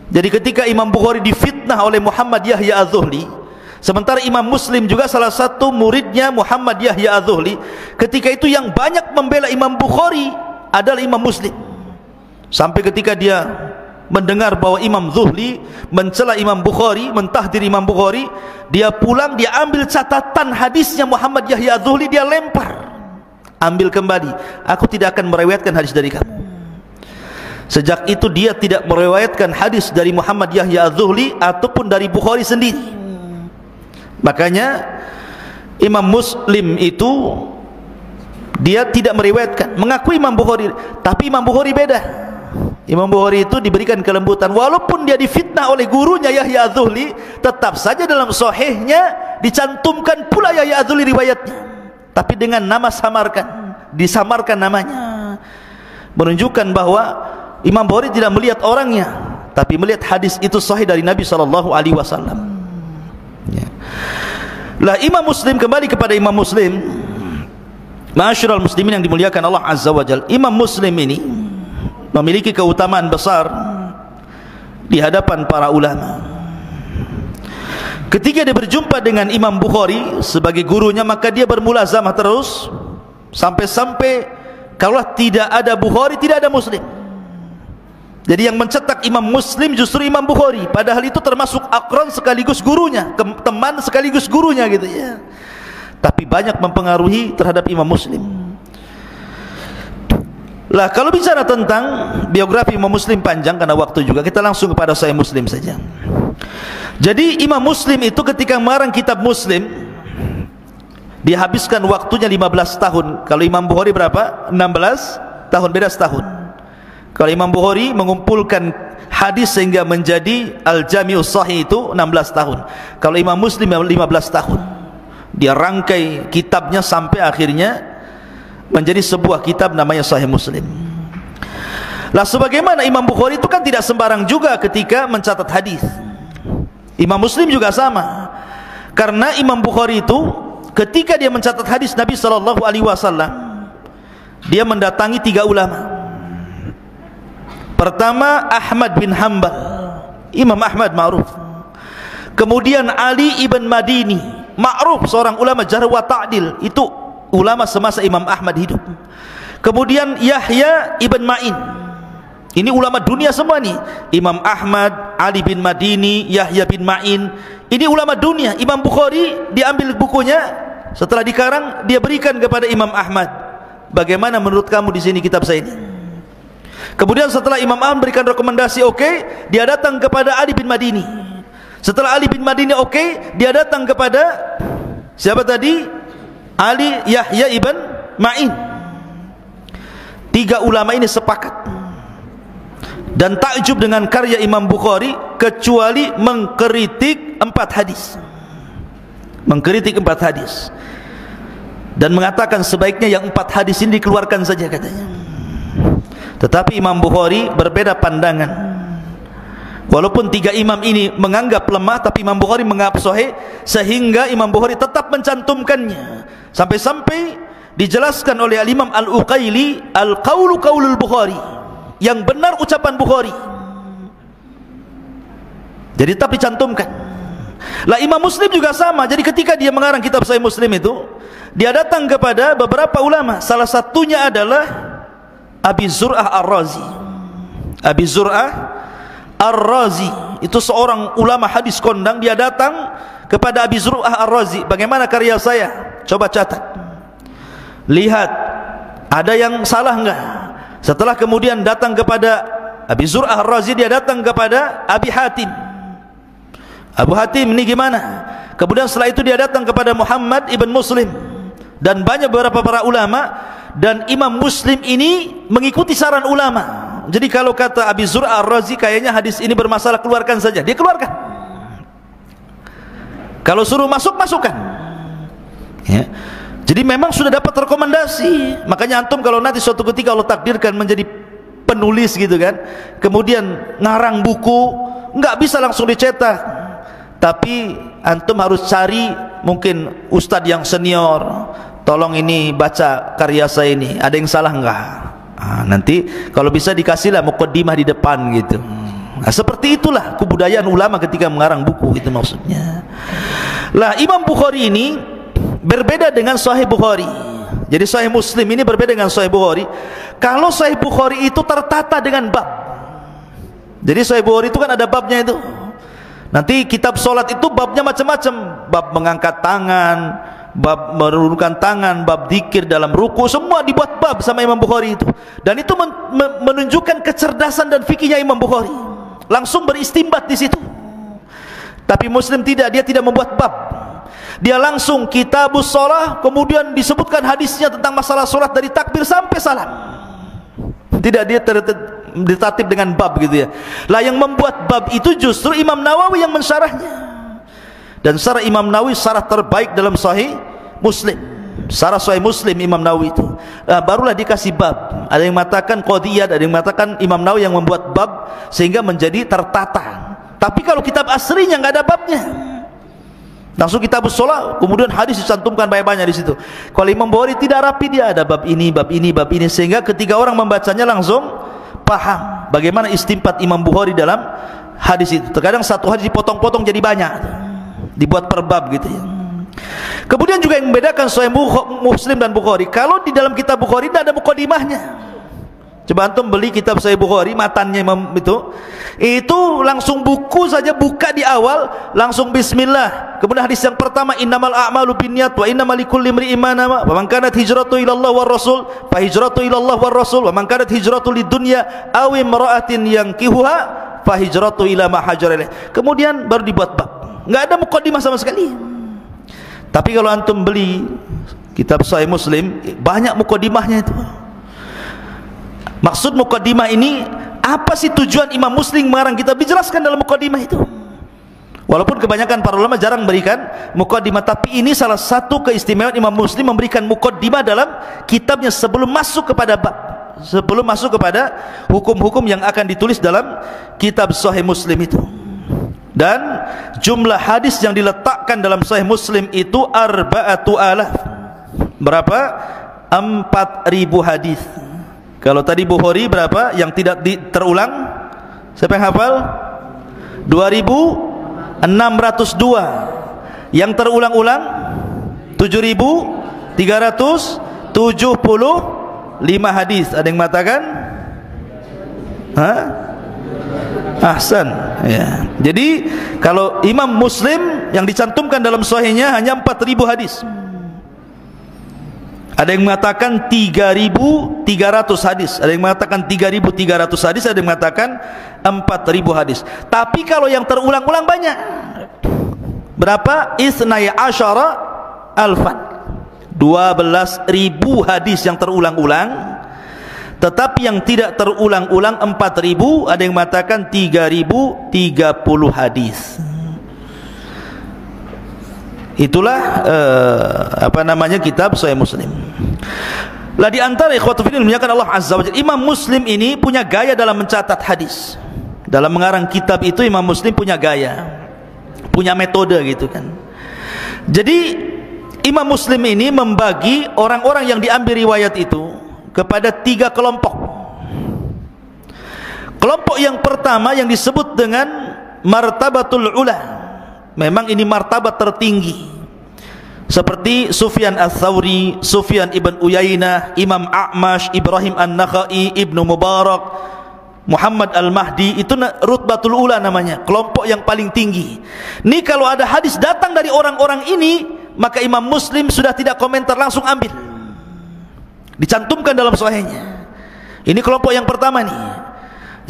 Jadi ketika Imam Bukhari difitnah oleh Muhammad Yahya Az-Zuhli, sementara Imam Muslim juga salah satu muridnya Muhammad Yahya Az-Zuhli, ketika itu yang banyak membela Imam Bukhari adalah Imam Muslim. Sampai ketika dia mendengar bahwa Imam Zuhli mencela Imam Bukhari, mentahdir Imam Bukhari, dia pulang, dia ambil catatan hadisnya Muhammad Yahya Az-Zuhli, dia lempar, ambil kembali, aku tidak akan meriwayatkan hadis dari kamu. Sejak itu dia tidak meriwayatkan hadis dari Muhammad Yahya Az-Zuhli ataupun dari Bukhari sendiri. Makanya Imam Muslim itu dia tidak meriwayatkan, mengakui Imam Bukhari, tapi Imam Bukhari beda. Imam Bukhari itu diberikan kelembutan, walaupun dia difitnah oleh gurunya Yahya Az-Zuhli, tetap saja dalam sahihnya dicantumkan pula Yahya Az-Zuhli riwayatnya, tapi dengan nama samarkan, disamarkan namanya, menunjukkan bahwa Imam Bukhari tidak melihat orangnya, tapi melihat hadis itu sahih dari Nabi SAW. Ya. Lah Imam Muslim, kembali kepada Imam Muslim, ma'asyiral muslimin yang dimuliakan Allah Azza wa Jalla, Imam Muslim ini memiliki keutamaan besar di hadapan para ulama. Ketika dia berjumpa dengan Imam Bukhari sebagai gurunya, maka dia bermulazamah terus sampai-sampai kalau tidak ada Bukhari, tidak ada Muslim. Jadi yang mencetak Imam Muslim justru Imam Bukhari, padahal itu termasuk akran sekaligus gurunya, teman sekaligus gurunya gitu ya. Tapi banyak mempengaruhi terhadap Imam Muslim. Lah kalau bicara tentang biografi Imam Muslim panjang karena waktu juga, kita langsung kepada Sahih Muslim saja. Jadi Imam Muslim itu ketika mengarang kitab Muslim, dihabiskan waktunya 15 tahun. Kalau Imam Bukhari berapa? 16 tahun, beda setahun. Kalau Imam Bukhari mengumpulkan hadis sehingga menjadi Al-Jami'us Sahih itu 16 tahun. Kalau Imam Muslim 15 tahun. Dia rangkai kitabnya sampai akhirnya menjadi sebuah kitab namanya Sahih Muslim. Lah sebagaimana Imam Bukhari itu kan tidak sembarang juga ketika mencatat hadis. Imam Muslim juga sama. Karena Imam Bukhari itu ketika dia mencatat hadis Nabi SAW, dia mendatangi 3 ulama. Pertama Ahmad bin Hanbal, Imam Ahmad ma'ruf. Kemudian Ali ibn Madini, ma'ruf, seorang ulama jarh wa ta'dil, itu ulama semasa Imam Ahmad hidup. Kemudian Yahya ibn Ma'in, ini ulama dunia semua nih. Imam Ahmad, Ali bin Madini, Yahya bin Ma'in, ini ulama dunia. Imam Bukhari diambil bukunya, setelah dikarang dia berikan kepada Imam Ahmad. Bagaimana menurut kamu di sini kitab saya ini? Kemudian setelah Imam Ahmad berikan rekomendasi oke, dia datang kepada Ali bin Madini. Setelah Ali bin Madini oke, dia datang kepada siapa tadi? Ali Yahya ibn Ma'in. 3 ulama ini sepakat dan takjub dengan karya Imam Bukhari, kecuali mengkritik 4 hadis. Mengkritik 4 hadis dan mengatakan sebaiknya yang 4 hadis ini dikeluarkan saja katanya. Tetapi Imam Bukhari berbeda pandangan. Walaupun 3 imam ini menganggap lemah, tapi Imam Bukhari menganggap sahih, sehingga Imam Bukhari tetap mencantumkannya. Sampai-sampai dijelaskan oleh Al-Imam Al-Uqaili, al-qawlu qawlul Bukhari, yang benar ucapan Bukhari. Jadi tetap dicantumkan. Lah Imam Muslim juga sama. Jadi ketika dia mengarang kitab Sahih Muslim itu, dia datang kepada beberapa ulama. Salah satunya adalah Abi Zur'ah Ar-Razi. Abi Zur'ah Ar-Razi itu seorang ulama hadis kondang. Dia datang kepada Abi Zur'ah Ar-Razi, bagaimana karya saya? Coba catat, lihat ada yang salah enggak? Setelah kemudian datang kepada Abi Zur'ah Ar-Razi, dia datang kepada Abi Hatim. Abu Hatim ini gimana? Kemudian setelah itu dia datang kepada Muhammad ibn Muslim dan banyak beberapa para ulama. Dan Imam Muslim ini mengikuti saran ulama. Jadi kalau kata Abi Zur'ah Ar-Razi, kayaknya hadis ini bermasalah, keluarkan saja, dia keluarkan. Kalau suruh masuk, masukkan ya. Jadi memang sudah dapat rekomendasi. Makanya antum kalau nanti suatu ketika Allah takdirkan menjadi penulis gitu kan, kemudian ngarang buku, nggak bisa langsung dicetak, tapi antum harus cari mungkin ustadz yang senior, tolong ini baca karya saya ini, ada yang salah enggak? Nanti kalau bisa dikasihlah muqaddimah di depan gitu. Seperti itulah kebudayaan ulama ketika mengarang buku, itu maksudnya. Lah Imam Bukhari ini berbeda dengan Sahih Bukhari. Jadi Sahih Muslim ini berbeda dengan Sahih Bukhari. Kalau Sahih Bukhari itu tertata dengan bab. Jadi Sahih Bukhari itu kan ada babnya itu. Nanti kitab solat itu babnya macam-macam. Bab mengangkat tangan, bab menurunkan tangan, bab zikir dalam ruku, semua dibuat bab sama Imam Bukhari itu. Dan itu menunjukkan kecerdasan dan fikihnya Imam Bukhari. Langsung beristimbat di situ. Tapi Muslim tidak, dia tidak membuat bab. Dia langsung kitabus shalah, kemudian disebutkan hadisnya tentang masalah salat dari takbir sampai salam. Tidak, dia ditatib dengan bab gitu ya. Lah yang membuat bab itu justru Imam Nawawi yang mensyarahnya. Dan syarah Imam Nawawi syarah terbaik dalam Sahih Muslim. Syarah Sahih Muslim Imam Nawawi itu. Barulah dikasih bab. Ada yang mengatakan qadiyat, ada yang mengatakan Imam Nawawi yang membuat bab sehingga menjadi tertata. Tapi kalau kitab aslinya nggak ada babnya. Langsung kitabus shalah, kemudian hadis dicantumkan banyak-banyak di situ. Kalau Imam Bukhari tidak rapi, dia ada bab ini, bab ini, bab ini, sehingga ketika orang membacanya langsung paham bagaimana istimbat Imam Bukhari dalam hadis itu. Terkadang satu hadis dipotong-potong jadi banyak, dibuat per bab gitu ya. Kemudian juga yang membedakan Sahih Muslim dan Bukhari, kalau di dalam kitab Bukhari tidak ada muqaddimahnya. Coba antum beli kitab Sahih Bukhari, matannya itu langsung buku saja, buka di awal langsung bismillah. Kemudian hadis yang pertama, innamal a'malu binniyat wa innamal likulli imri'in ma nawa, wa man kanat hijratu ila Allah war rasul fa hijratu ila Allah war rasul, wa man kanat hijratu lidunya aw imra'atin yankihuha fa hijratu ila ma hajara ilaih. Kemudian baru dibuat bab. Enggak ada muqaddimah sama sekali. Tapi kalau antum beli kitab Sahih Muslim, banyak muqaddimahnya itu. Maksud muqaddimah ini, apa sih tujuan Imam Muslim mengarang kitab, dijelaskan dalam muqaddimah itu. Walaupun kebanyakan para ulama jarang berikan muqaddimah, tapi ini salah satu keistimewaan Imam Muslim memberikan muqaddimah dalam kitabnya sebelum masuk kepada bab, sebelum masuk kepada hukum-hukum yang akan ditulis dalam kitab Sahih Muslim itu. Dan jumlah hadis yang diletakkan dalam Sahih Muslim itu 4,000. Berapa? 4.000 hadis. Kalau tadi Bukhari berapa yang tidak terulang? Siapa yang hafal? 2.602. Yang terulang-ulang 7.375 hadis. Ada yang mengatakan? Ahsan. Ya. Jadi kalau Imam Muslim yang dicantumkan dalam sahihnya hanya 4.000 hadis. Ada yang mengatakan 3.300 hadis, ada yang mengatakan 3.300 hadis, ada yang mengatakan 4.000 hadis. Tapi kalau yang terulang-ulang banyak. Berapa? Isnai asyara alfan. 12.000 hadis yang terulang-ulang. Tetapi yang tidak terulang-ulang 4.000, ada yang mengatakan 3.030 hadis. Itulah kitab Sahih Muslim. Lah di antara ikhwatu fillah memuliakan Allah Azza wa Jalla, Imam Muslim ini punya gaya dalam mencatat hadis. Dalam mengarang kitab itu Imam Muslim punya gaya, punya metode gitu kan. Jadi Imam Muslim ini membagi orang-orang yang diambil riwayat itu kepada 3 kelompok. Kelompok yang pertama yang disebut dengan martabatul ula. Memang ini martabat tertinggi, seperti Sufyan Ats-Tsauri, Sufyan ibn Uyainah, Imam A'mash, Ibrahim An-Nakhai, Ibnu Mubarak, Muhammad Al-Mahdi. Itu rutbatul ula namanya, kelompok yang paling tinggi. Ini kalau ada hadis datang dari orang-orang ini, maka Imam Muslim sudah tidak komentar, langsung ambil, dicantumkan dalam sahihnya. Ini kelompok yang pertama nih,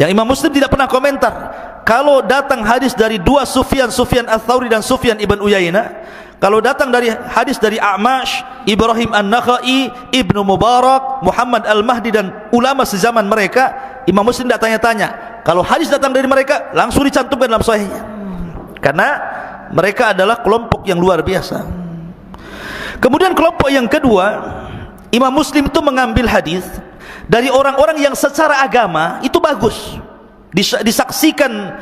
yang Imam Muslim tidak pernah komentar. Kalau datang hadis dari 2 Sufyan, Sufyan Ats-Tsauri dan Sufyan ibn Uyainah, kalau datang dari hadis dari A'mash, Ibrahim An-Nakhai, Ibnu Mubarak, Muhammad Al-Mahdi dan ulama sezaman mereka, Imam Muslim tidak tanya-tanya. Kalau hadis datang dari mereka, langsung dicantumkan dalam sahihnya. Karena mereka adalah kelompok yang luar biasa. Kemudian kelompok yang kedua, Imam Muslim itu mengambil hadis dari orang-orang yang secara agama itu bagus, disaksikan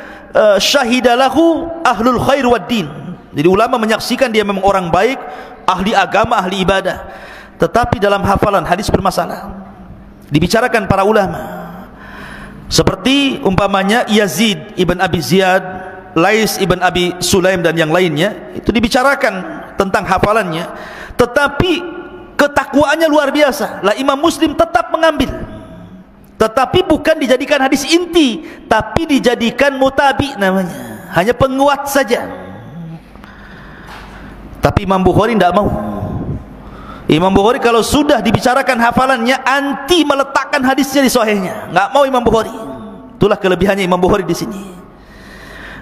syahidalahu ahlul khair wad din. Jadi ulama menyaksikan dia memang orang baik, ahli agama, ahli ibadah. Tetapi dalam hafalan hadis bermasalah. Dibicarakan para ulama. Seperti umpamanya Yazid ibn Abi Ziyad, Lais ibn Abi Sulaim dan yang lainnya, itu dibicarakan tentang hafalannya. Tetapi ketakwaannya luar biasa. Lah Imam Muslim tetap mengambil. Tetapi bukan dijadikan hadis inti, tapi dijadikan mutabi namanya, hanya penguat saja. Tapi Imam Bukhari tidak mau. Imam Bukhari kalau sudah dibicarakan hafalannya, anti meletakkan hadisnya di sahihnya, nggak mau Imam Bukhari. Itulah kelebihannya Imam Bukhari di sini.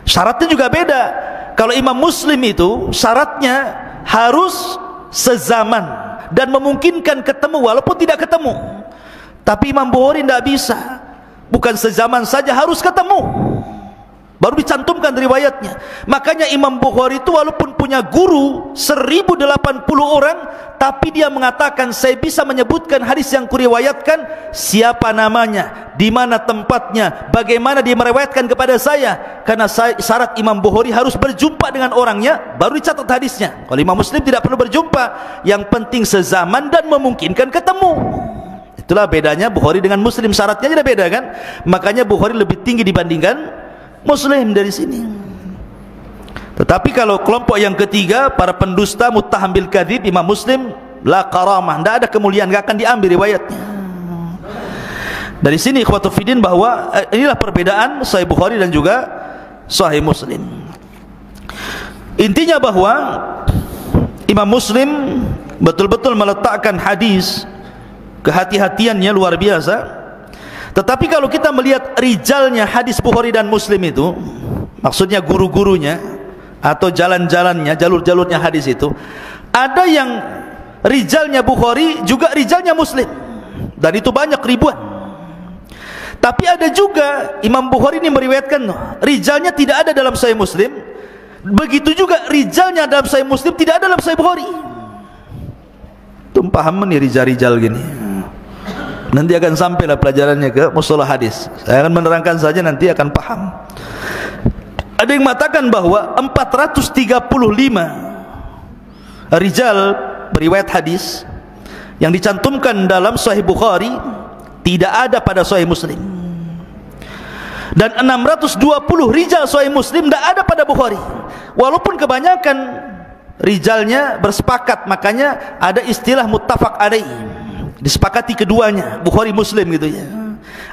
Syaratnya juga beda. Kalau Imam Muslim itu syaratnya harus sezaman dan memungkinkan ketemu walaupun tidak ketemu. Tapi Imam Bukhari tidak bisa, bukan sezaman saja, harus ketemu baru dicantumkan riwayatnya. Makanya Imam Bukhari itu walaupun punya guru 1080 orang, tapi dia mengatakan saya bisa menyebutkan hadis yang kuriwayatkan, siapa namanya, di mana tempatnya, bagaimana dia meriwayatkan kepada saya. Karena syarat Imam Bukhari harus berjumpa dengan orangnya baru dicatat hadisnya. Kalau Imam Muslim tidak perlu berjumpa, yang penting sezaman dan memungkinkan ketemu. Itulah bedanya Bukhari dengan Muslim, syaratnya tidak beda kan. Makanya Bukhari lebih tinggi dibandingkan Muslim dari sini. Tetapi kalau kelompok yang ketiga, para pendusta, muttaham bil kadzib, Imam Muslim la karamah, tidak ada kemuliaan, tidak akan diambil riwayatnya. Dari sini ikhwatu fiddin bahwa inilah perbedaan Sahih Bukhari dan juga Sahih Muslim. Intinya bahwa Imam Muslim betul-betul meletakkan hadis, kehati-hatiannya luar biasa. Tetapi kalau kita melihat rijalnya hadis Bukhari dan Muslim itu, maksudnya guru-gurunya atau jalan-jalannya, jalur-jalurnya hadis itu, ada yang rijalnya Bukhari juga rijalnya Muslim, dan itu banyak, ribuan. Tapi ada juga Imam Bukhari ini meriwayatkan rijalnya tidak ada dalam Sahih Muslim, begitu juga rijalnya dalam Sahih Muslim tidak ada dalam Sahih Bukhari. Tum paham nih rijal-rijal gini. Nanti akan sampailah pelajarannya ke mustalah hadis. Saya akan menerangkan saja, nanti akan paham. Ada yang mengatakan bahwa 435 rijal beriwayat hadis yang dicantumkan dalam Sahih Bukhari tidak ada pada Sahih Muslim, dan 620 rijal Sahih Muslim tidak ada pada Bukhari, walaupun kebanyakan rijalnya bersepakat. Makanya ada istilah muttafaq alaih, disepakati keduanya, Bukhari Muslim gitu ya.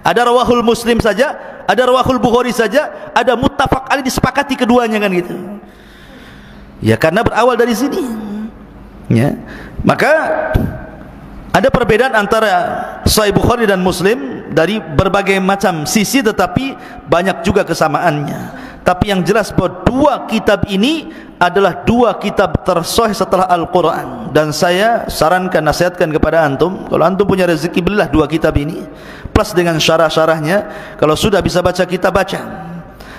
Ada rawahul Muslim saja, ada rawahul Bukhari saja, ada muttafaq alaih, disepakati keduanya kan gitu ya, karena berawal dari sini ya. Maka ada perbedaan antara Sahih Bukhari dan Muslim dari berbagai macam sisi, tetapi banyak juga kesamaannya. Tapi yang jelas bahwa dua kitab ini adalah dua kitab tersahih setelah Al-Quran. Dan saya sarankan, nasihatkan kepada antum, kalau antum punya rezeki, belilah dua kitab ini plus dengan syarah-syarahnya. Kalau sudah bisa baca, kita baca,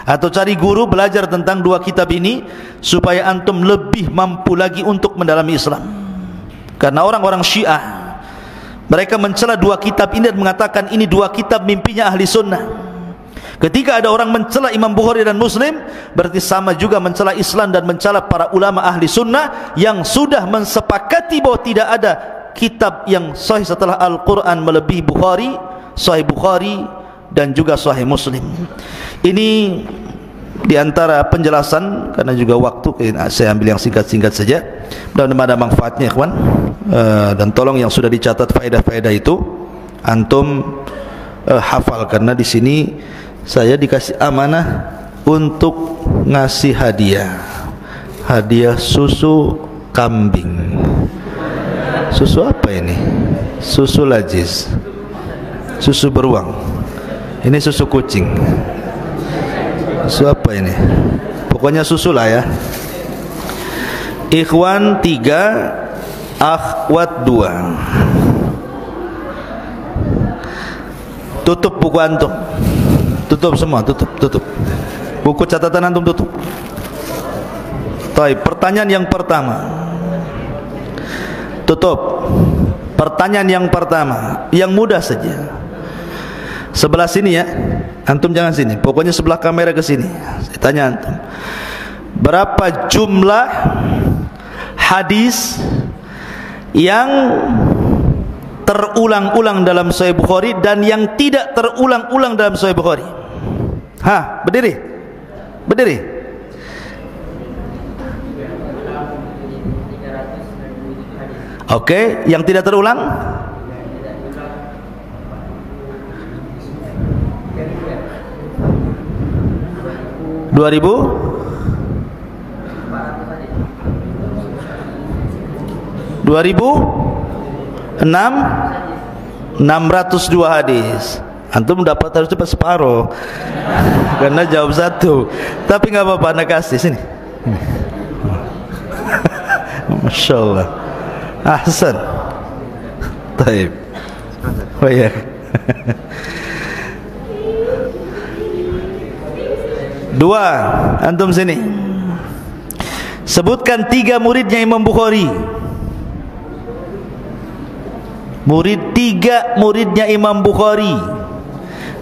atau cari guru belajar tentang dua kitab ini supaya antum lebih mampu lagi untuk mendalami Islam. Karena orang-orang Syiah, mereka mencela dua kitab ini dan mengatakan ini dua kitab mimpinya ahli sunnah. Ketika ada orang mencela Imam Bukhari dan Muslim, berarti sama juga mencela Islam dan mencela para ulama ahli sunnah yang sudah mensepakati bahwa tidak ada kitab yang sahih setelah Al-Quran melebihi Bukhari, Sahih Bukhari dan juga Sahih Muslim. Ini diantara penjelasan, karena juga waktu saya ambil yang singkat-singkat saja. Mudah-mudahan ada manfaatnya, ikhwan. Dan tolong yang sudah dicatat faedah-faedah itu antum hafal, karena di sini saya dikasih amanah untuk ngasih hadiah susu kambing. Susu apa ini? Susu lajiz, susu beruang. Ini susu kucing. Susu apa ini? Pokoknya susu lah ya. Ikhwan 3, akhwat 2. Tutup buku antum. Tutup semua, tutup. Buku catatan antum tutup. Baik, pertanyaan yang pertama. Tutup. Pertanyaan yang pertama, yang mudah saja. Sebelah sini ya. Antum jangan sini. Pokoknya sebelah kamera ke sini. Saya tanya antum. Berapa jumlah hadis yang terulang-ulang dalam Sahih Bukhari dan yang tidak terulang-ulang dalam Sahih Bukhari? Berdiri. Oke, yang tidak terulang? 602 hadis. Antum dapat harus cepat separuh karena jawab satu, tapi nggak apa-apa, anda kasih sini. Masya Allah, ahsan. Taib. Oh ya. Dua, antum sini. Sebutkan 3 muridnya Imam Bukhari. Tiga muridnya Imam Bukhari.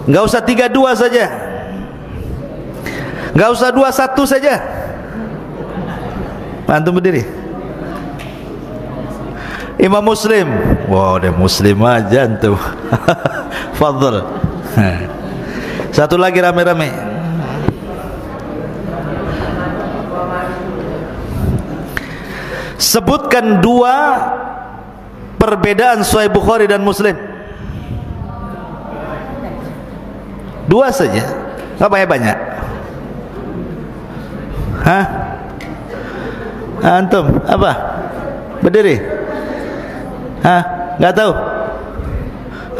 Enggak usah 32 saja, enggak usah 21 saja. Antum berdiri. Imam Muslim. Wow, dia Muslim aja antum. Fadhil. Satu lagi rame-rame. Sebutkan 2 perbedaan Sahih Bukhari dan Muslim. 2 saja, nggak banyak-banyak. Antum apa? Berdiri. Nggak tahu.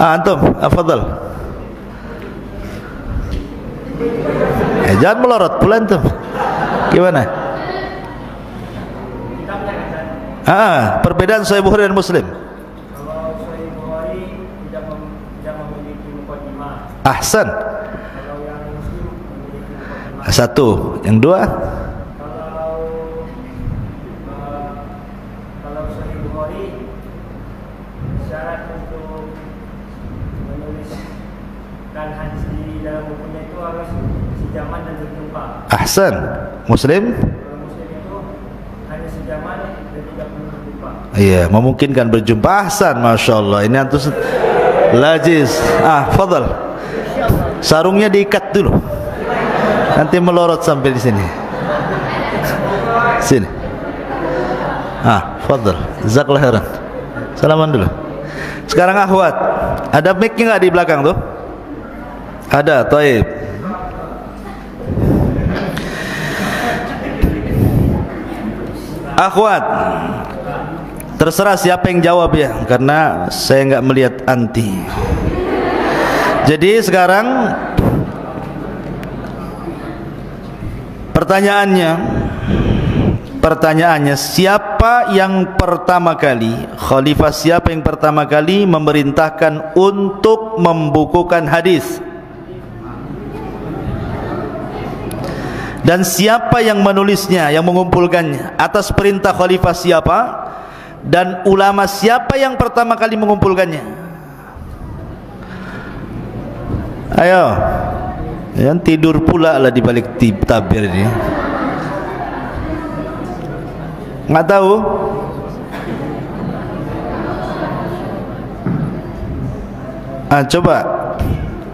Antum, afadhal. Jangan melorot pula antum. Gimana? Perbedaan Sahih Bukhari dan Muslim. Kalau Sahih Bukhari tidak memiliki muqaddimah. Ahsan. Kalau yang Muslim memiliki muqaddimah. 1, yang 2. Kalau Sahih Bukhari syarat untuk menulis dan hadis di dalam bukunya itu harus sejaman dan berjumpa. Ahsan. Muslim? Kalau Muslim itu hanya sejaman dan tidak perlu berjumpa. Iya, memungkinkan berjumpa. Ahsan, Masya Allah. Ini antus lajiz. Fadal. Sarungnya diikat dulu. Nanti melorot sampai di sini. Sini. Fadal. Jazakallah khairan. Salaman dulu. Sekarang akhwat, ada mic-nya nggak di belakang tuh? Ada, taib. Akhwat, terserah siapa yang jawab ya, karena saya nggak melihat anti. Jadi sekarang pertanyaannya, siapa yang pertama kali, khalifah siapa yang pertama kali memerintahkan untuk membukukan hadis? Dan siapa yang menulisnya, yang mengumpulkannya? Atas perintah khalifah siapa? Dan ulama siapa yang pertama kali mengumpulkannya? Ayo, yang tidur pula lah di balik tabir ini. Nggak tahu? Coba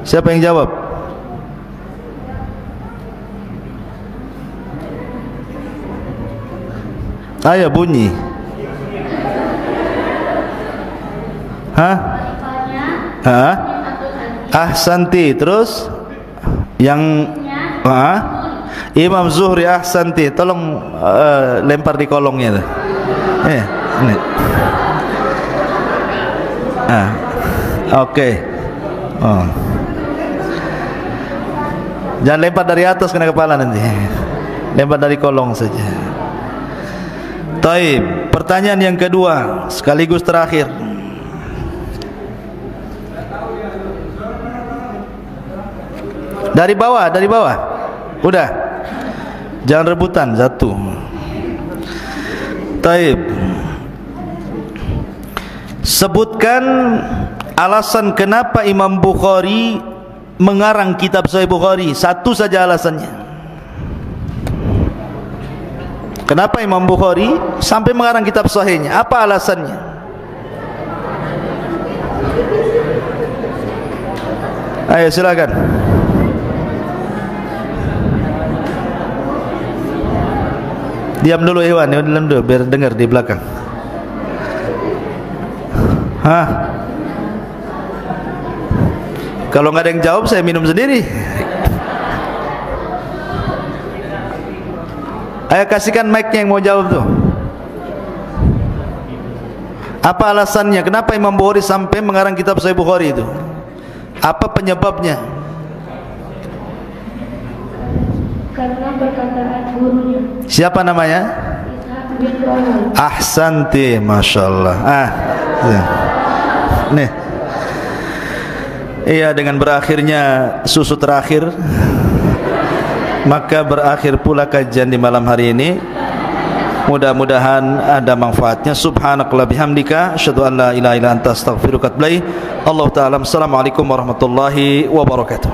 siapa yang jawab? Ayo bunyi. Ahsanti. Terus yang Imam Zuhri. Ahsanti. Tolong lempar di kolongnya tuh. Ini. Oke. Jangan lempar dari atas kena kepala nanti. Lempar dari kolong saja. Taib. Pertanyaan yang kedua sekaligus terakhir. Dari bawah. Udah. Jangan rebutan satu. Taib. Sebutkan alasan kenapa Imam Bukhari mengarang kitab Sahih Bukhari. Satu saja alasannya. Kenapa Imam Bukhari sampai mengarang kitab Sahihnya? Apa alasannya? Ayo silakan. Diam dulu Iwan, diam dulu biar dengar di belakang. Kalau nggak ada yang jawab, saya minum sendiri. Ayo kasihkan mic-nya yang mau jawab tuh. Apa alasannya? Kenapa Imam Bukhari sampai mengarang kitab Sahih Bukhari itu? Apa penyebabnya? Karena perkataan gurunya. Siapa namanya? Ahsanti, Masya Allah. Nih. Iya, dengan berakhirnya susu terakhir, maka berakhir pula kajian di malam hari ini. Mudah-mudahan ada manfaatnya. Subhanakallah bihamdika asyhadu an la ilaha illa anta astaghfiruka wa atubu ilaik. Allah taala. Assalamualaikum warahmatullahi wabarakatuh.